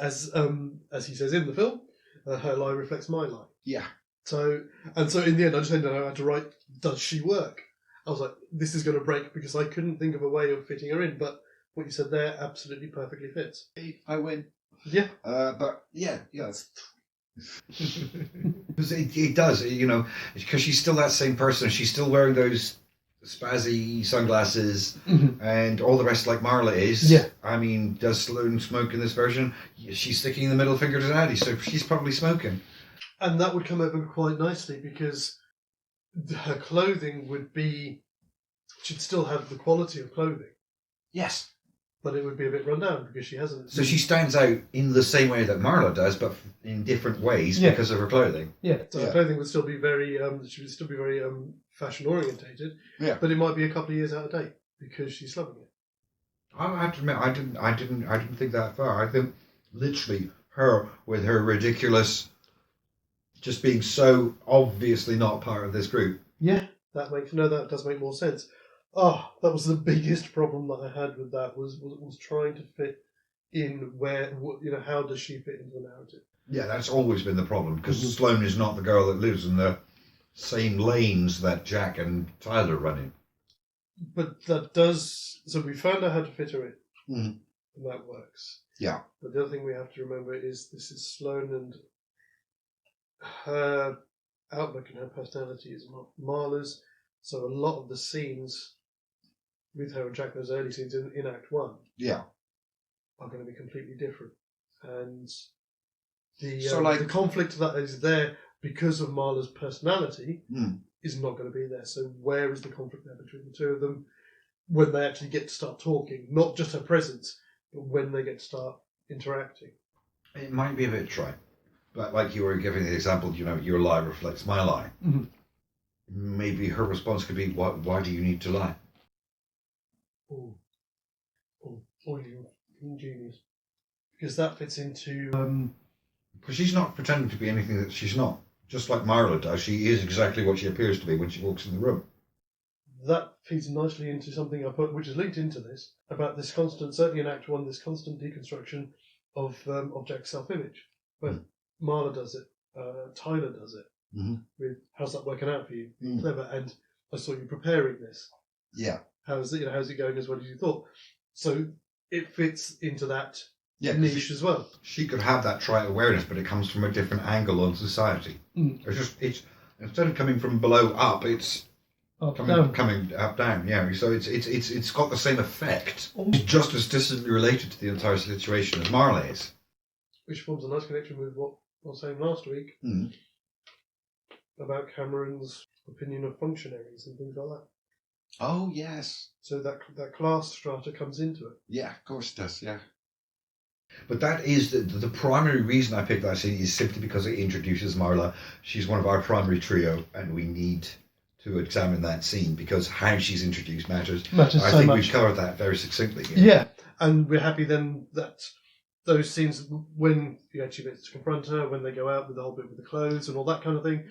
Speaker 1: he says in the film, her lie reflects my lie.
Speaker 2: Yeah.
Speaker 1: So in the end, I just ended up having to write, does she work? I was like, this is going to break because I couldn't think of a way of fitting her in. But what you said there absolutely perfectly fits.
Speaker 3: I win.
Speaker 1: Yeah.
Speaker 3: But yeah.
Speaker 2: It does, because she's still that same person. She's still wearing those spazzy sunglasses and all the rest like Marla is.
Speaker 1: Yeah.
Speaker 2: I mean, does Sloane smoke in this version? She's sticking the middle finger to Daddy, so she's probably smoking.
Speaker 1: And that would come over quite nicely because her clothing she'd still have the quality of clothing.
Speaker 2: Yes.
Speaker 1: But it would be a bit run down because she hasn't.
Speaker 2: So she stands out in the same way that Marla does, but in different ways because of her clothing.
Speaker 1: Yeah. So her clothing would still be very, fashion orientated. Yeah. But it might be a couple of years out of date because she's loving it.
Speaker 2: I have to admit, I didn't think that far. I think literally her with her ridiculous, just being so obviously not part of this group.
Speaker 1: Yeah, that does make more sense. Oh, that was the biggest problem that I had with that was trying to fit in how does she fit into the narrative? Yeah,
Speaker 2: that's always been the problem because Sloane is not the girl that lives in the same lanes that Jack and Tyler run in.
Speaker 1: But that does, so we found out how to fit her in, and that works.
Speaker 3: Yeah.
Speaker 1: But the other thing we have to remember is this is Sloane and her outlook and her personality is not Marla's. So a lot of the scenes with her and Jack, those early scenes in Act 1, are going to be completely different. And the conflict that is there because of Marla's personality is not going to be there. So where is the conflict there between the two of them when they actually get to start talking? Not just her presence, but when they get to start interacting.
Speaker 2: It might be a bit trite, but like you were giving the example, your lie reflects my lie.
Speaker 1: Mm-hmm.
Speaker 2: Maybe her response could be, why do you need to lie?
Speaker 1: Oh, you ingenious. Because that fits into...
Speaker 2: Because she's not pretending to be anything that she's not. Just like Marla does, she is exactly what she appears to be when she walks in the room.
Speaker 1: That feeds nicely into something I put, which is linked into this, about this constant, certainly in Act 1, this constant deconstruction of Jack's self-image. But Marla does it, Tyler does it.
Speaker 3: Mm-hmm.
Speaker 1: With how's that working out for you? Clever, and I saw you preparing this.
Speaker 3: Yeah.
Speaker 1: How's it going as well as you thought? So it fits into that niche as well.
Speaker 2: She could have that trite awareness, but it comes from a different angle on society. It's instead of coming from below up, it's coming up down. Yeah. So it's got the same effect. It's just as distantly related to the entire situation as Marla is.
Speaker 1: Which forms a nice connection with what I was saying last week. About Cameron's opinion of functionaries and things like that.
Speaker 4: Oh, yes.
Speaker 1: So that class strata comes into it.
Speaker 4: Yeah, of course it does, yeah.
Speaker 2: But that is the primary reason I picked that scene is simply because it introduces Marla. She's one of our primary trio, and we need to examine that scene because how she's introduced matters. I
Speaker 1: so
Speaker 2: think
Speaker 1: much.
Speaker 2: we've covered that very succinctly.
Speaker 1: Yeah, and we're happy then that those scenes when you actually get to confront her, when they go out with the whole bit with the clothes and all that kind of thing.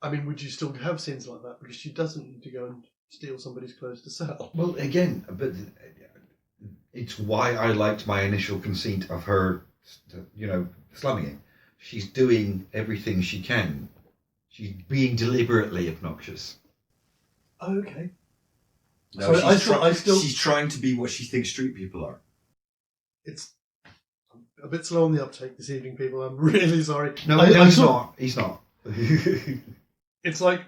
Speaker 1: I mean, would you still have scenes like that? Because she doesn't need to go and steal somebody's clothes to sell.
Speaker 2: Well, again, but it's why I liked my initial conceit of her, slumming it. She's doing everything she can. She's being deliberately obnoxious.
Speaker 1: Oh, okay.
Speaker 3: No,
Speaker 1: So
Speaker 3: she's trying to be what she thinks street people are.
Speaker 1: It's a bit slow on the uptake this evening, people. I'm really sorry.
Speaker 2: No, he's not. He's not.
Speaker 1: It's like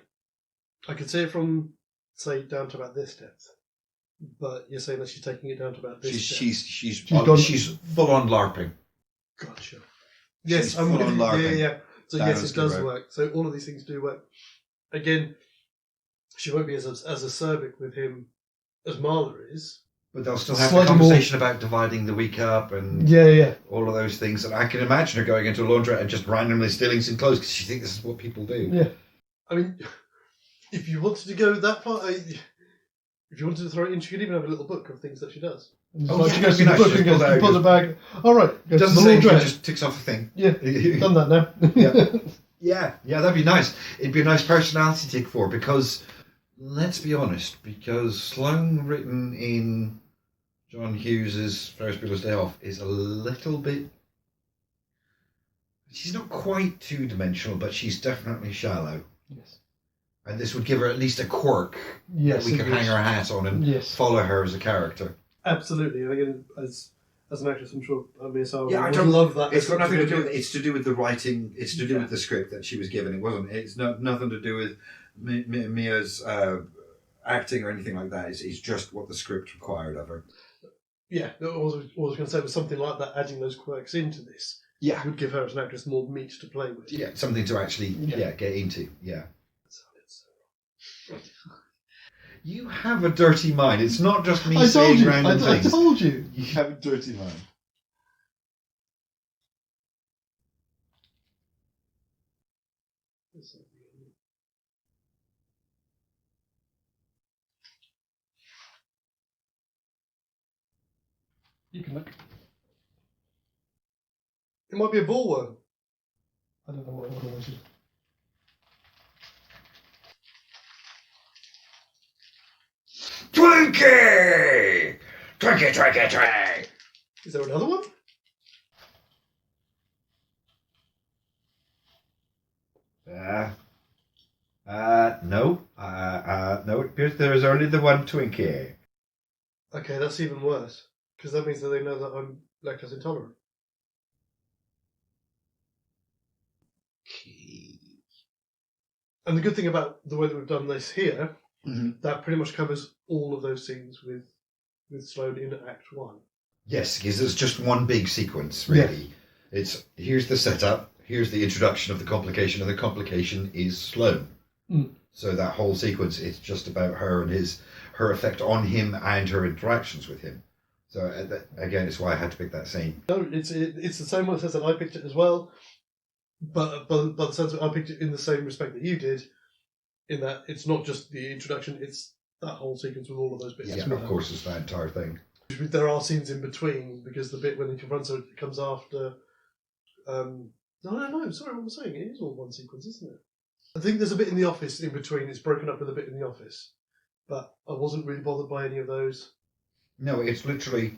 Speaker 1: I could see it from, say, down to about this depth, but you're saying that she's taking it down to about this depth.
Speaker 2: She's full on LARPing.
Speaker 1: Gotcha. Yes,
Speaker 3: She's
Speaker 1: I'm
Speaker 3: full on LARPing.
Speaker 1: Yeah. So
Speaker 3: That
Speaker 1: yes,
Speaker 3: was
Speaker 1: it does
Speaker 3: good, right?
Speaker 1: work. So all of these things do work. Again, she won't be as acerbic with him as Marla is.
Speaker 2: But they'll still have the
Speaker 1: Slightly
Speaker 2: conversation about dividing the week up and
Speaker 1: Yeah.
Speaker 2: all of those things. And I can imagine her going into a laundrette and just randomly stealing some clothes because she thinks this is what people do.
Speaker 1: Yeah. I mean, if you wanted to go that far, if you wanted to throw it in, she could even have a little book of things that she does.
Speaker 2: Oh,
Speaker 1: She
Speaker 2: yeah,
Speaker 1: goes
Speaker 2: that'd
Speaker 1: to
Speaker 2: be
Speaker 1: the
Speaker 2: nice.
Speaker 1: book
Speaker 2: Just
Speaker 1: and goes,
Speaker 2: pull it out,
Speaker 1: pulls
Speaker 2: just-
Speaker 1: it back. All right, goes
Speaker 2: Doesn't
Speaker 1: to the
Speaker 2: say anything,
Speaker 1: laundrette.
Speaker 2: just ticks off a thing.
Speaker 1: Yeah, done that now.
Speaker 2: Yeah, that'd be nice. It'd be a nice personality tick for her because, let's be honest, because Sloane written in John Hughes's Ferris Bueller's Day Off is a little bit. She's not quite two-dimensional, but she's definitely shallow.
Speaker 1: Yes.
Speaker 2: And this would give her at least a quirk
Speaker 1: Yes,
Speaker 2: that we
Speaker 1: it
Speaker 2: could
Speaker 1: would.
Speaker 2: hang our hat on and
Speaker 1: Yes.
Speaker 2: follow her as a character.
Speaker 1: Absolutely. And again, as an actress, I'm sure Mia
Speaker 3: Yeah, I
Speaker 1: would
Speaker 3: don't
Speaker 1: love that.
Speaker 3: It's got nothing to do with it. It's to do with the writing. It's to do
Speaker 1: Yeah.
Speaker 3: with the script that she was given. It wasn't. It's nothing to do with Mia's acting or anything like that. It's just what the script required of her.
Speaker 1: Yeah, all I was going to say was something like that, adding those quirks into this
Speaker 2: Yeah.
Speaker 1: would give her as an actress more meat to play with.
Speaker 2: Yeah, something to actually
Speaker 1: Yeah.
Speaker 2: get into. Yeah. You have a dirty mind. It's not just me
Speaker 1: I told
Speaker 2: saying
Speaker 1: you.
Speaker 2: random
Speaker 1: I
Speaker 2: things.
Speaker 1: told you.
Speaker 4: You have a dirty mind.
Speaker 1: You can look. It might be a bullworm. I don't know what it was.
Speaker 2: Twinkie! Twinkie, Twinkie, Twinkie!
Speaker 1: Is there another one?
Speaker 2: No. No, it appears there is only the one Twinkie.
Speaker 1: Okay, that's even worse. Because that means that they know that I'm lactose intolerant. And the good thing about the way that we've done this here, that pretty much covers all of those scenes with Sloane in Act 1.
Speaker 2: Yes, because it's just one big sequence, really. It's here's the setup, here's the introduction of the complication, and the complication is Sloane.
Speaker 1: Mm.
Speaker 2: So that whole sequence is just about her and her effect on him and her interactions with him. So again, it's why I had to pick that scene.
Speaker 1: No, it's the same one sense that I picked it as well, but the sense that I picked it in the same respect that you did, in that it's not just the introduction, it's that whole sequence with all of those bits.
Speaker 2: Yeah, of course, it's that entire thing.
Speaker 1: There are scenes in between because the bit when he confronts her comes after. No, sorry, what I'm saying, it is all one sequence, isn't it? I think there's a bit in the office in between. It's broken up with a bit in the office, but I wasn't really bothered by any of those.
Speaker 2: No, it's literally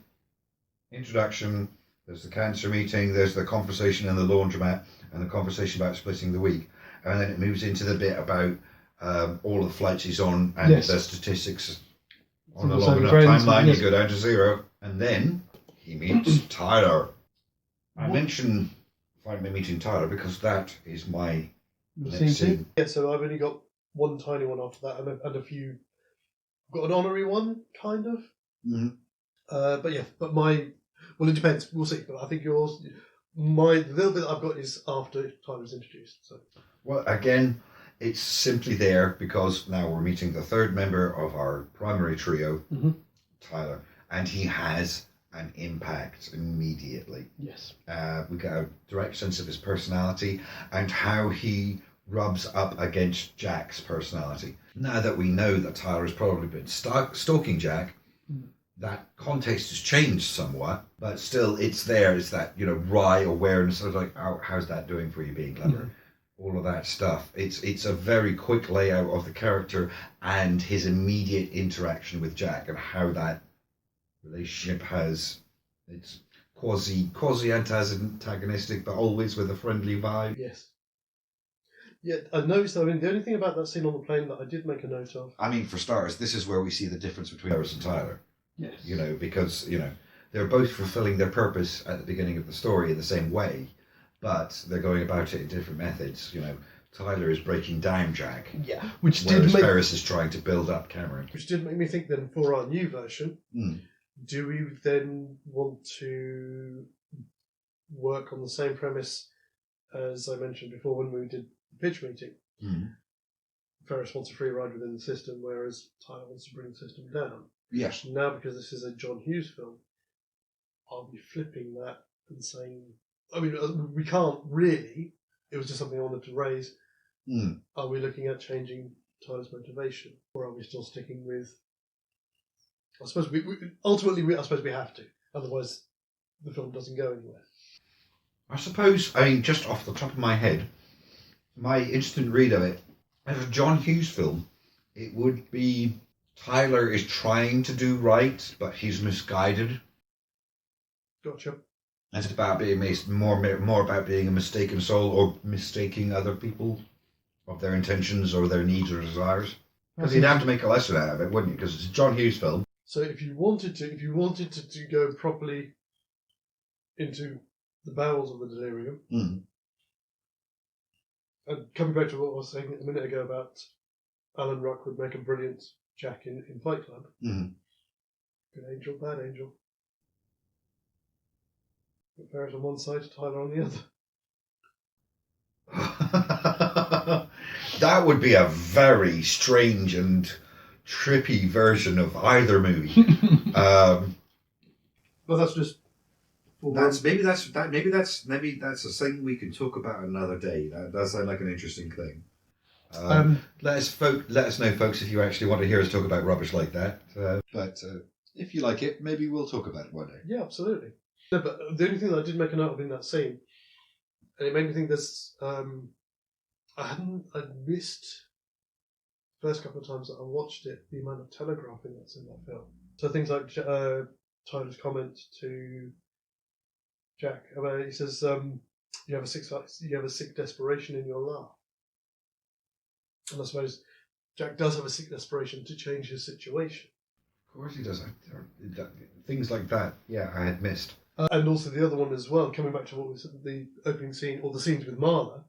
Speaker 2: introduction. There's the cancer meeting. There's the conversation in the laundromat, and the conversation about splitting the week, and then it moves into the bit about all of the flights he's on and
Speaker 1: Yes.
Speaker 2: the statistics on
Speaker 1: From
Speaker 2: a
Speaker 1: the
Speaker 2: long
Speaker 1: same
Speaker 2: enough
Speaker 1: friends,
Speaker 2: timeline.
Speaker 1: yes.
Speaker 2: You go down to zero, and then he meets Tyler. I mention finally meeting Tyler because that is my next scene.
Speaker 1: Yeah, so I've only got one tiny one after that, and a few. I've got an honorary one, kind of.
Speaker 2: Mhm.
Speaker 1: But well, it depends. We'll see. But I think the little bit that I've got is after Tyler's introduced. So
Speaker 2: Well, again, It's simply there because now we're meeting the third member of our primary trio, Tyler, and he has an impact immediately.
Speaker 1: Yes.
Speaker 2: We get a direct sense of his personality and how he rubs up against Jack's personality. Now that we know that Tyler has probably been stalking Jack, that context has changed somewhat, but still it's there. It's that, wry awareness of like, how's that doing for you being clever? All of that stuff. It's a very quick layout of the character and his immediate interaction with Jack and how that relationship it's quasi antagonistic, but always with a friendly vibe.
Speaker 1: Yes. Yeah, I noticed. I mean, the only thing about that scene on the plane that I did make a note of.
Speaker 2: I mean, for starters, this is where we see the difference between Ferris and Tyler.
Speaker 1: Yes.
Speaker 2: Because they're both fulfilling their purpose at the beginning of the story in the same way, but they're going about it in different methods. Tyler is breaking down Jack.
Speaker 1: Yeah. Which
Speaker 2: whereas
Speaker 1: did
Speaker 2: Ferris is trying to build up Cameron.
Speaker 1: Which did make me think then for our new version, do we then want to work on the same premise as I mentioned before when we did the pitch meeting? Ferris wants a free ride within the system, whereas Tyler wants to bring the system down.
Speaker 2: Yes.
Speaker 1: Now, because this is a John Hughes film, are we flipping that and saying, I mean, we can't really, it was just something I wanted to raise. Are we looking at changing Tyler's motivation? Or are we still sticking with, I suppose ultimately I suppose we have to, otherwise the film doesn't go anywhere.
Speaker 2: I suppose, just off the top of my head, my instant read of it, as a John Hughes film, it would be Tyler is trying to do right, but he's misguided.
Speaker 1: Gotcha.
Speaker 2: It's about being more about being a mistaken soul or mistaking other people of their intentions or their needs or desires. Because you'd have to make a lesson out of it, wouldn't you? Because it's a John Hughes film.
Speaker 1: So if you wanted to go properly into the bowels of the Delirium, and coming back to what I was saying a minute ago about Alan Ruck would make a brilliant Jack in Fight Club. Good angel, bad angel. Put Ferris on one side, Tyler on the other.
Speaker 2: That would be a very strange and trippy version of either movie.
Speaker 1: Well, that's just.
Speaker 3: Maybe that's a thing we can talk about another day. That does sound like an interesting thing.
Speaker 2: Let us know, folks, if you actually want to hear us talk about rubbish like that.
Speaker 4: But if you like it, maybe we'll talk about it one day.
Speaker 1: Yeah, absolutely. No, but the only thing that I did make a note of in that scene, and it made me think this, I'd missed the first couple of times that I watched it, the amount of telegraphing that's in that film. So things like Tyler's comment to Jack about he says, you have a sick desperation in your laugh. And I suppose Jack does have a sick desperation to change his situation.
Speaker 2: Of course he does. Things like that, yeah, I had missed.
Speaker 1: And also the other one as well, coming back to what was the opening scene, or the scenes with Marla,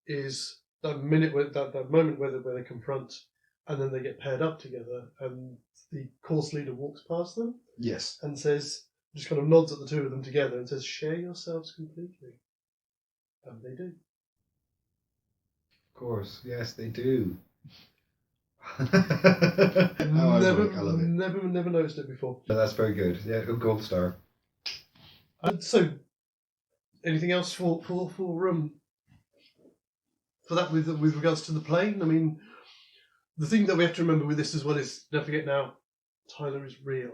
Speaker 1: is that minute where that moment where they confront and then they get paired up together and the course leader walks past them.
Speaker 4: Yes.
Speaker 1: And says, just kind of nods at the two of them together and says, share yourselves completely. And they do.
Speaker 2: Of course, yes, they do.
Speaker 1: Never noticed it before.
Speaker 2: But that's very good. Yeah, gold star.
Speaker 1: So, anything else for that with regards to the plane? I mean, the thing that we have to remember with this as well is, don't forget now, Tyler is real.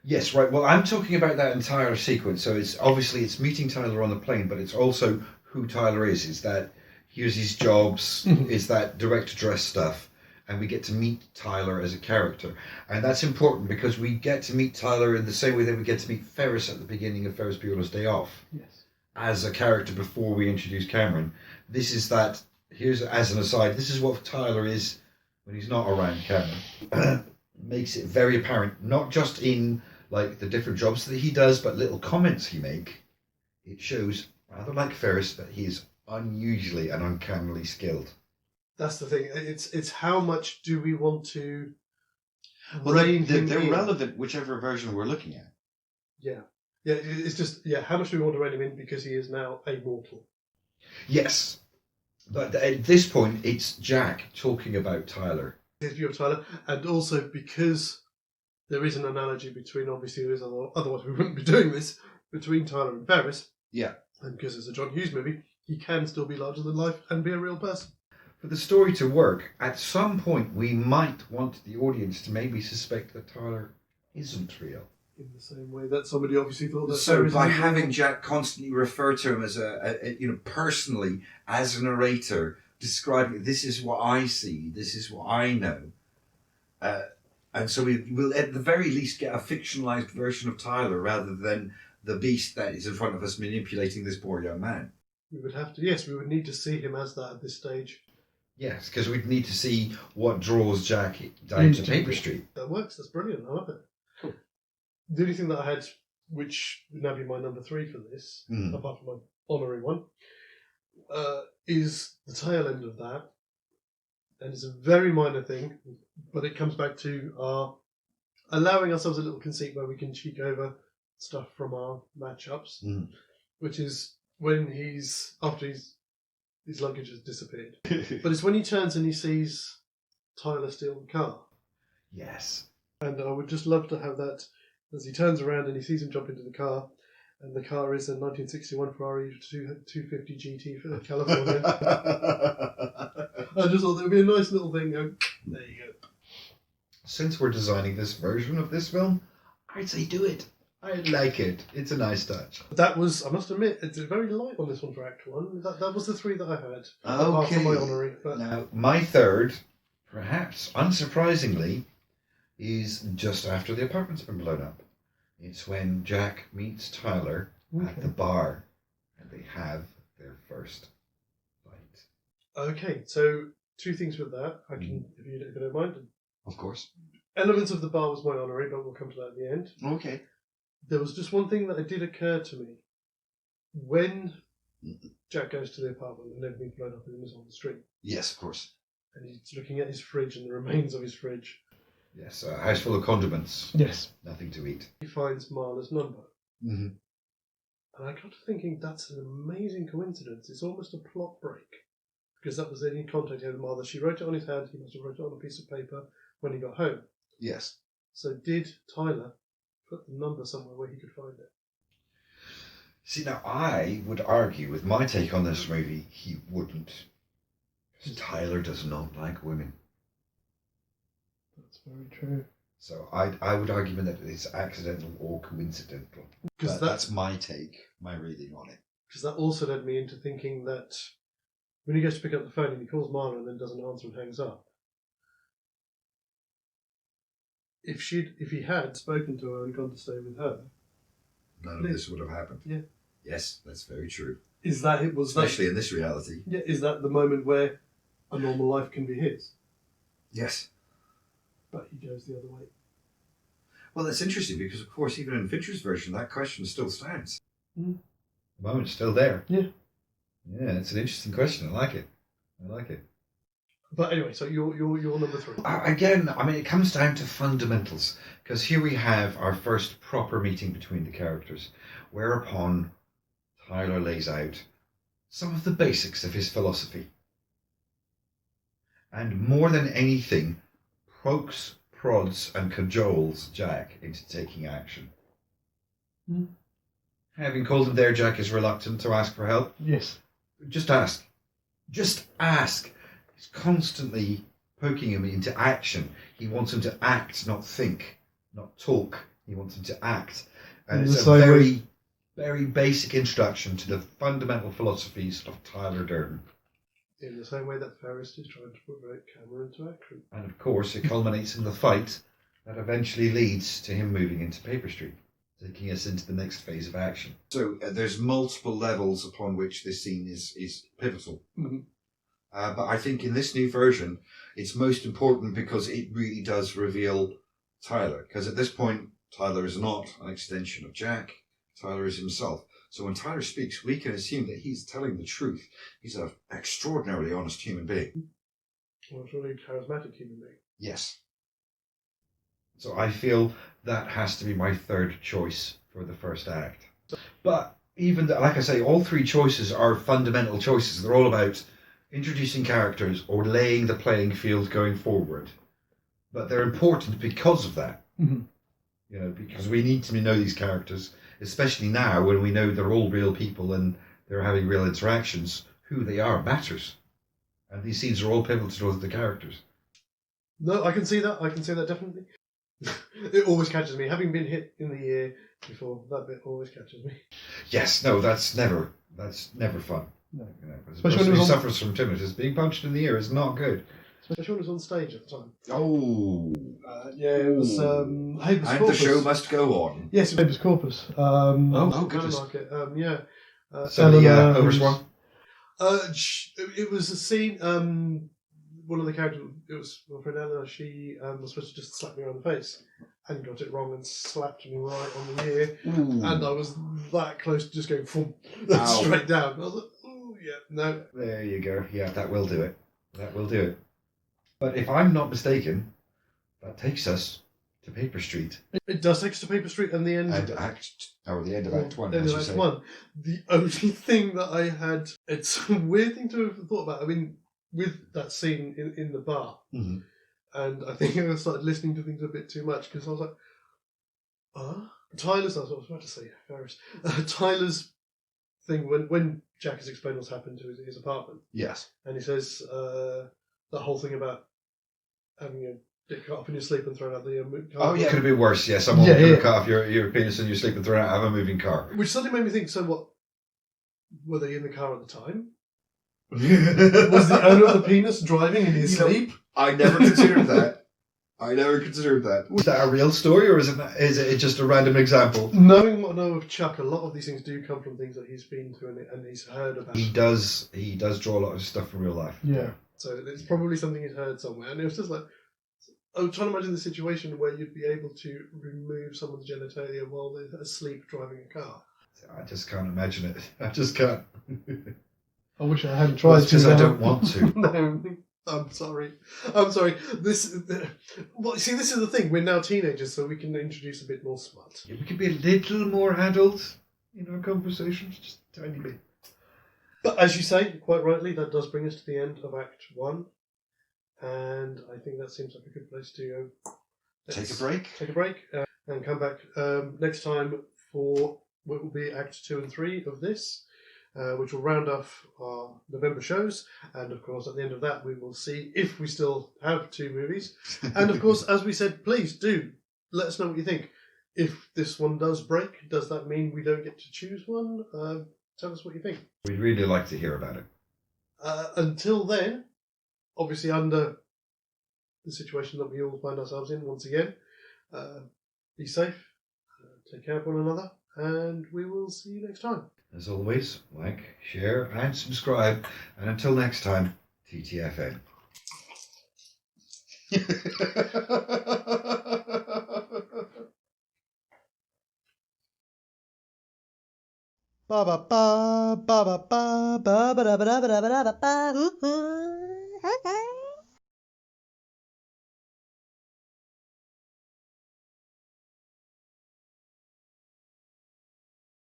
Speaker 2: Yes, right. Well, I'm talking about that entire sequence. So it's meeting Tyler on the plane, but it's also who Tyler is. Is that here's his jobs, is that direct address stuff, and we get to meet Tyler as a character. And that's important because we get to meet Tyler in the same way that we get to meet Ferris at the beginning of Ferris Bueller's Day Off.
Speaker 1: Yes. As
Speaker 2: a character before we introduce Cameron. This is that, here's as an aside, this is what Tyler is when he's not around Cameron. Makes it very apparent, not just in like the different jobs that he does, but little comments he make. It shows, rather like Ferris, that he is unusually and uncannily skilled.
Speaker 1: That's the thing. It's how much do we want to
Speaker 4: rein him in? They're relevant whichever version we're looking at.
Speaker 1: Yeah. Yeah, it's just, how much do we want to rein him in because he is now a mortal?
Speaker 2: Yes. But at this point, it's Jack talking about Tyler.
Speaker 1: His view of Tyler, and also because there is an analogy between, obviously there is, otherwise we wouldn't be doing this, between Tyler and Ferris.
Speaker 2: Yeah.
Speaker 1: And because it's a John Hughes movie, he can still be larger than life and be a real person.
Speaker 2: For the story to work, at some point we might want the audience to maybe suspect that Tyler isn't real.
Speaker 1: In the same way that somebody obviously thought that.
Speaker 3: So
Speaker 1: Ferris
Speaker 3: by
Speaker 1: is real.
Speaker 3: having Jack constantly refer to him as personally as a narrator, describing this is what I see, this is what I know, and so we will at the very least get a fictionalized version of Tyler rather than the beast that is in front of us manipulating this poor young man.
Speaker 1: We would have to, yes, we would need to see him as that at this stage.
Speaker 2: Yes, because we'd need to see what draws Jack down to Paper Street.
Speaker 1: That works, that's brilliant, I love it. Cool. The only thing that I had, which would now be my number 3 for this, apart from my honorary one, is the tail end of that. And it's a very minor thing, but it comes back to our allowing ourselves a little conceit where we can cheek over stuff from our matchups, which is when after his luggage has disappeared. But it's when he turns and he sees Tyler steal the car.
Speaker 2: Yes.
Speaker 1: And I would just love to have that as he turns around and he sees him jump into the car, and the car is a 1961 Ferrari 250 GT for California. I just thought there would be a nice little thing. There you go.
Speaker 2: Since we're designing this version of this film, I'd say do it. I like it. It's a nice touch.
Speaker 1: That was, I must admit, it's very light on this one for Act 1. That was the 3 that I had. Apart
Speaker 2: Okay.
Speaker 1: from my honorary. But
Speaker 2: Now, my third, perhaps unsurprisingly, is just after the apartment's been blown up. It's when Jack meets Tyler at the bar and they have their first fight.
Speaker 1: Okay, so 2 things with that. I can, if you don't mind.
Speaker 4: Of course.
Speaker 1: Elements of the bar was my honorary, but we'll come to that at the end.
Speaker 4: Okay.
Speaker 1: There was just one thing that did occur to me. When Jack goes to the apartment and everything's blown up and is on the street,
Speaker 4: Yes, of course.
Speaker 1: and he's looking at his fridge and the remains of his fridge,
Speaker 2: Yes, a house full of condiments.
Speaker 1: yes,
Speaker 2: Nothing to eat.
Speaker 1: he finds Marla's number.
Speaker 4: Mm-hmm.
Speaker 1: And I got to thinking that's an amazing coincidence. It's almost a plot break. Because that was any contact he had with Marla. She wrote it on his hand, he must have wrote it on a piece of paper when he got home.
Speaker 4: Yes.
Speaker 1: So did Tyler put the number somewhere where he could find it?
Speaker 2: See, now I would argue with my take on this movie, he wouldn't. Because Tyler does not like women.
Speaker 1: That's very true.
Speaker 2: So I would argue that it's accidental or coincidental.
Speaker 1: Because
Speaker 4: That's my take, my reading on it.
Speaker 1: Because that also led me into thinking that when he goes to pick up the phone and he calls Marla and then doesn't answer and hangs up, if he had spoken to her and gone to stay with her,
Speaker 3: None of this would have happened.
Speaker 1: Yeah.
Speaker 3: Yes, that's very true.
Speaker 1: is that it? Was that?
Speaker 3: Especially in this reality.
Speaker 1: Yeah, is that the moment where a normal life can be his?
Speaker 3: Yes.
Speaker 1: But he goes the other way.
Speaker 3: Well, that's interesting because, of course, even in Fincher's version, that question still stands.
Speaker 2: The moment's still there.
Speaker 1: Yeah.
Speaker 2: Yeah, it's an interesting question. I like it.
Speaker 1: But anyway, so you're number 3.
Speaker 2: Again, I mean, it comes down to fundamentals. Because here we have our first proper meeting between the characters, whereupon Tyler lays out some of the basics of his philosophy. And more than anything, pokes, prods, and cajoles Jack into taking action. Having called him there, Jack is reluctant to ask for help.
Speaker 1: Yes.
Speaker 2: Just ask. Just ask. He's constantly poking him into action. He wants him to act, not think, not talk. He wants him to act. And it's a very, very basic introduction to the fundamental philosophies of Tyler Durden.
Speaker 1: In the same way that Ferris is trying to provoke camera into action.
Speaker 2: And of course, it culminates in the fight that eventually leads to him moving into Paper Street, taking us into the next phase of action.
Speaker 3: So there's multiple levels upon which this scene is pivotal.
Speaker 1: Mm-hmm.
Speaker 3: But I think in this new version, it's most important because it really does reveal Tyler. Because at this point, Tyler is not an extension of Jack. Tyler is himself. So when Tyler speaks, we can assume that he's telling the truth. He's an extraordinarily honest human being.
Speaker 1: Well, it's really charismatic human being.
Speaker 3: Yes.
Speaker 2: So I feel that has to be my third choice for the first act. But even, like I say, all 3 choices are fundamental choices. They're all about introducing characters or laying the playing field going forward. But they're important because of that.
Speaker 1: Mhm.
Speaker 2: You know, because we need to know these characters, especially now when we know they're all real people and they're having real interactions. Who they are matters. And these scenes are all pivotal to the characters.
Speaker 1: No, I can see that. I can see that definitely. It always catches me. Having been hit in the ear before, that bit always catches me.
Speaker 2: Yes, no, that's never fun.
Speaker 1: No.
Speaker 2: You know, as a
Speaker 1: Especially
Speaker 2: person
Speaker 1: when it
Speaker 2: who
Speaker 1: was on-
Speaker 2: suffers from tinnitus, being punched in the ear is not good.
Speaker 1: Especially when it was on stage at the time.
Speaker 3: Oh.
Speaker 1: Yeah, it was Habeas
Speaker 3: And
Speaker 1: Corpus.
Speaker 3: the show must go on.
Speaker 1: Yes, Habeas Corpus.
Speaker 3: Oh, goodness.
Speaker 1: Market. Yeah.
Speaker 2: So the
Speaker 1: Eleanor
Speaker 2: Irish
Speaker 1: was-
Speaker 2: one?
Speaker 1: It was a scene. One of the characters, it was my friend Eleanor. She was supposed to just slap me around the face, and got it wrong and slapped me right on the ear, and I was that close to just going
Speaker 3: Ow.
Speaker 1: straight down. I was like, oh yeah, no.
Speaker 2: There you go. Yeah, that will do it. That will do it. But if I'm not mistaken, that takes us to Paper Street.
Speaker 1: It does take us to Paper Street and the end.
Speaker 3: And the end of Act 1,
Speaker 1: End
Speaker 3: as
Speaker 1: of
Speaker 3: you
Speaker 1: Act
Speaker 3: say.
Speaker 1: 1. The only thing that I had, it's a weird thing to have thought about. I mean, with that scene in the bar,
Speaker 3: Mhm.
Speaker 1: and I think I started listening to things a bit too much because I was like, Tyler's, that's what I was about to say, Ferris. Tyler's thing, when Jack has explained what's happened to his apartment,
Speaker 3: Yes.
Speaker 1: and he says that whole thing about having your dick cut off in your sleep and thrown out the car.
Speaker 3: Oh, yeah.
Speaker 2: Could have been worse, yeah. Someone
Speaker 1: Yeah,
Speaker 2: could have
Speaker 1: yeah.
Speaker 2: cut off your penis in your sleep and thrown it out of a moving car.
Speaker 1: Which suddenly made me think, so what, were they in the car at the time? Was the owner of the penis driving in his
Speaker 3: You know-
Speaker 1: sleep?
Speaker 3: I never considered that. I never considered that.
Speaker 2: Is that a real story or is it just a random example?
Speaker 1: Knowing what I know of Chuck, a lot of these things do come from things that he's been to and he's heard about.
Speaker 2: He does draw a lot of stuff from real life.
Speaker 1: Yeah. So it's probably something he's heard somewhere. And it was just like, I'm trying to imagine the situation where you'd be able to remove someone's genitalia while they're asleep driving a car.
Speaker 2: I just can't imagine it. I just can't.
Speaker 1: I wish I hadn't
Speaker 2: Well, it's because I don't want to.
Speaker 1: No, I'm sorry. This, well, see, this is the thing. We're now teenagers, so we can introduce a bit more smut.
Speaker 2: Yeah, we could be a little more adult in our conversations, just a tiny bit.
Speaker 1: But as you say, quite rightly, that does bring us to the end of Act 1. And I think that seems like a good place to go.
Speaker 3: Take a break.
Speaker 1: Take a break and come back next time for what will be Act 2 and 3 of this, which will round off our November shows. And of course, at the end of that, we will see if we still have 2 movies. And of course, as we said, please do let us know what you think. If this one does break, does that mean we don't get to choose one? Tell us what you think.
Speaker 2: We'd really like to hear about it.
Speaker 1: Until then, obviously under the situation that we all find ourselves in once again, be safe, take care of one another, and we will see you next time.
Speaker 2: As always, like, share, and subscribe. And until next time, TTFN.
Speaker 1: Ba ba ba ba ba ba ba ba ba ba ba ba ba ba.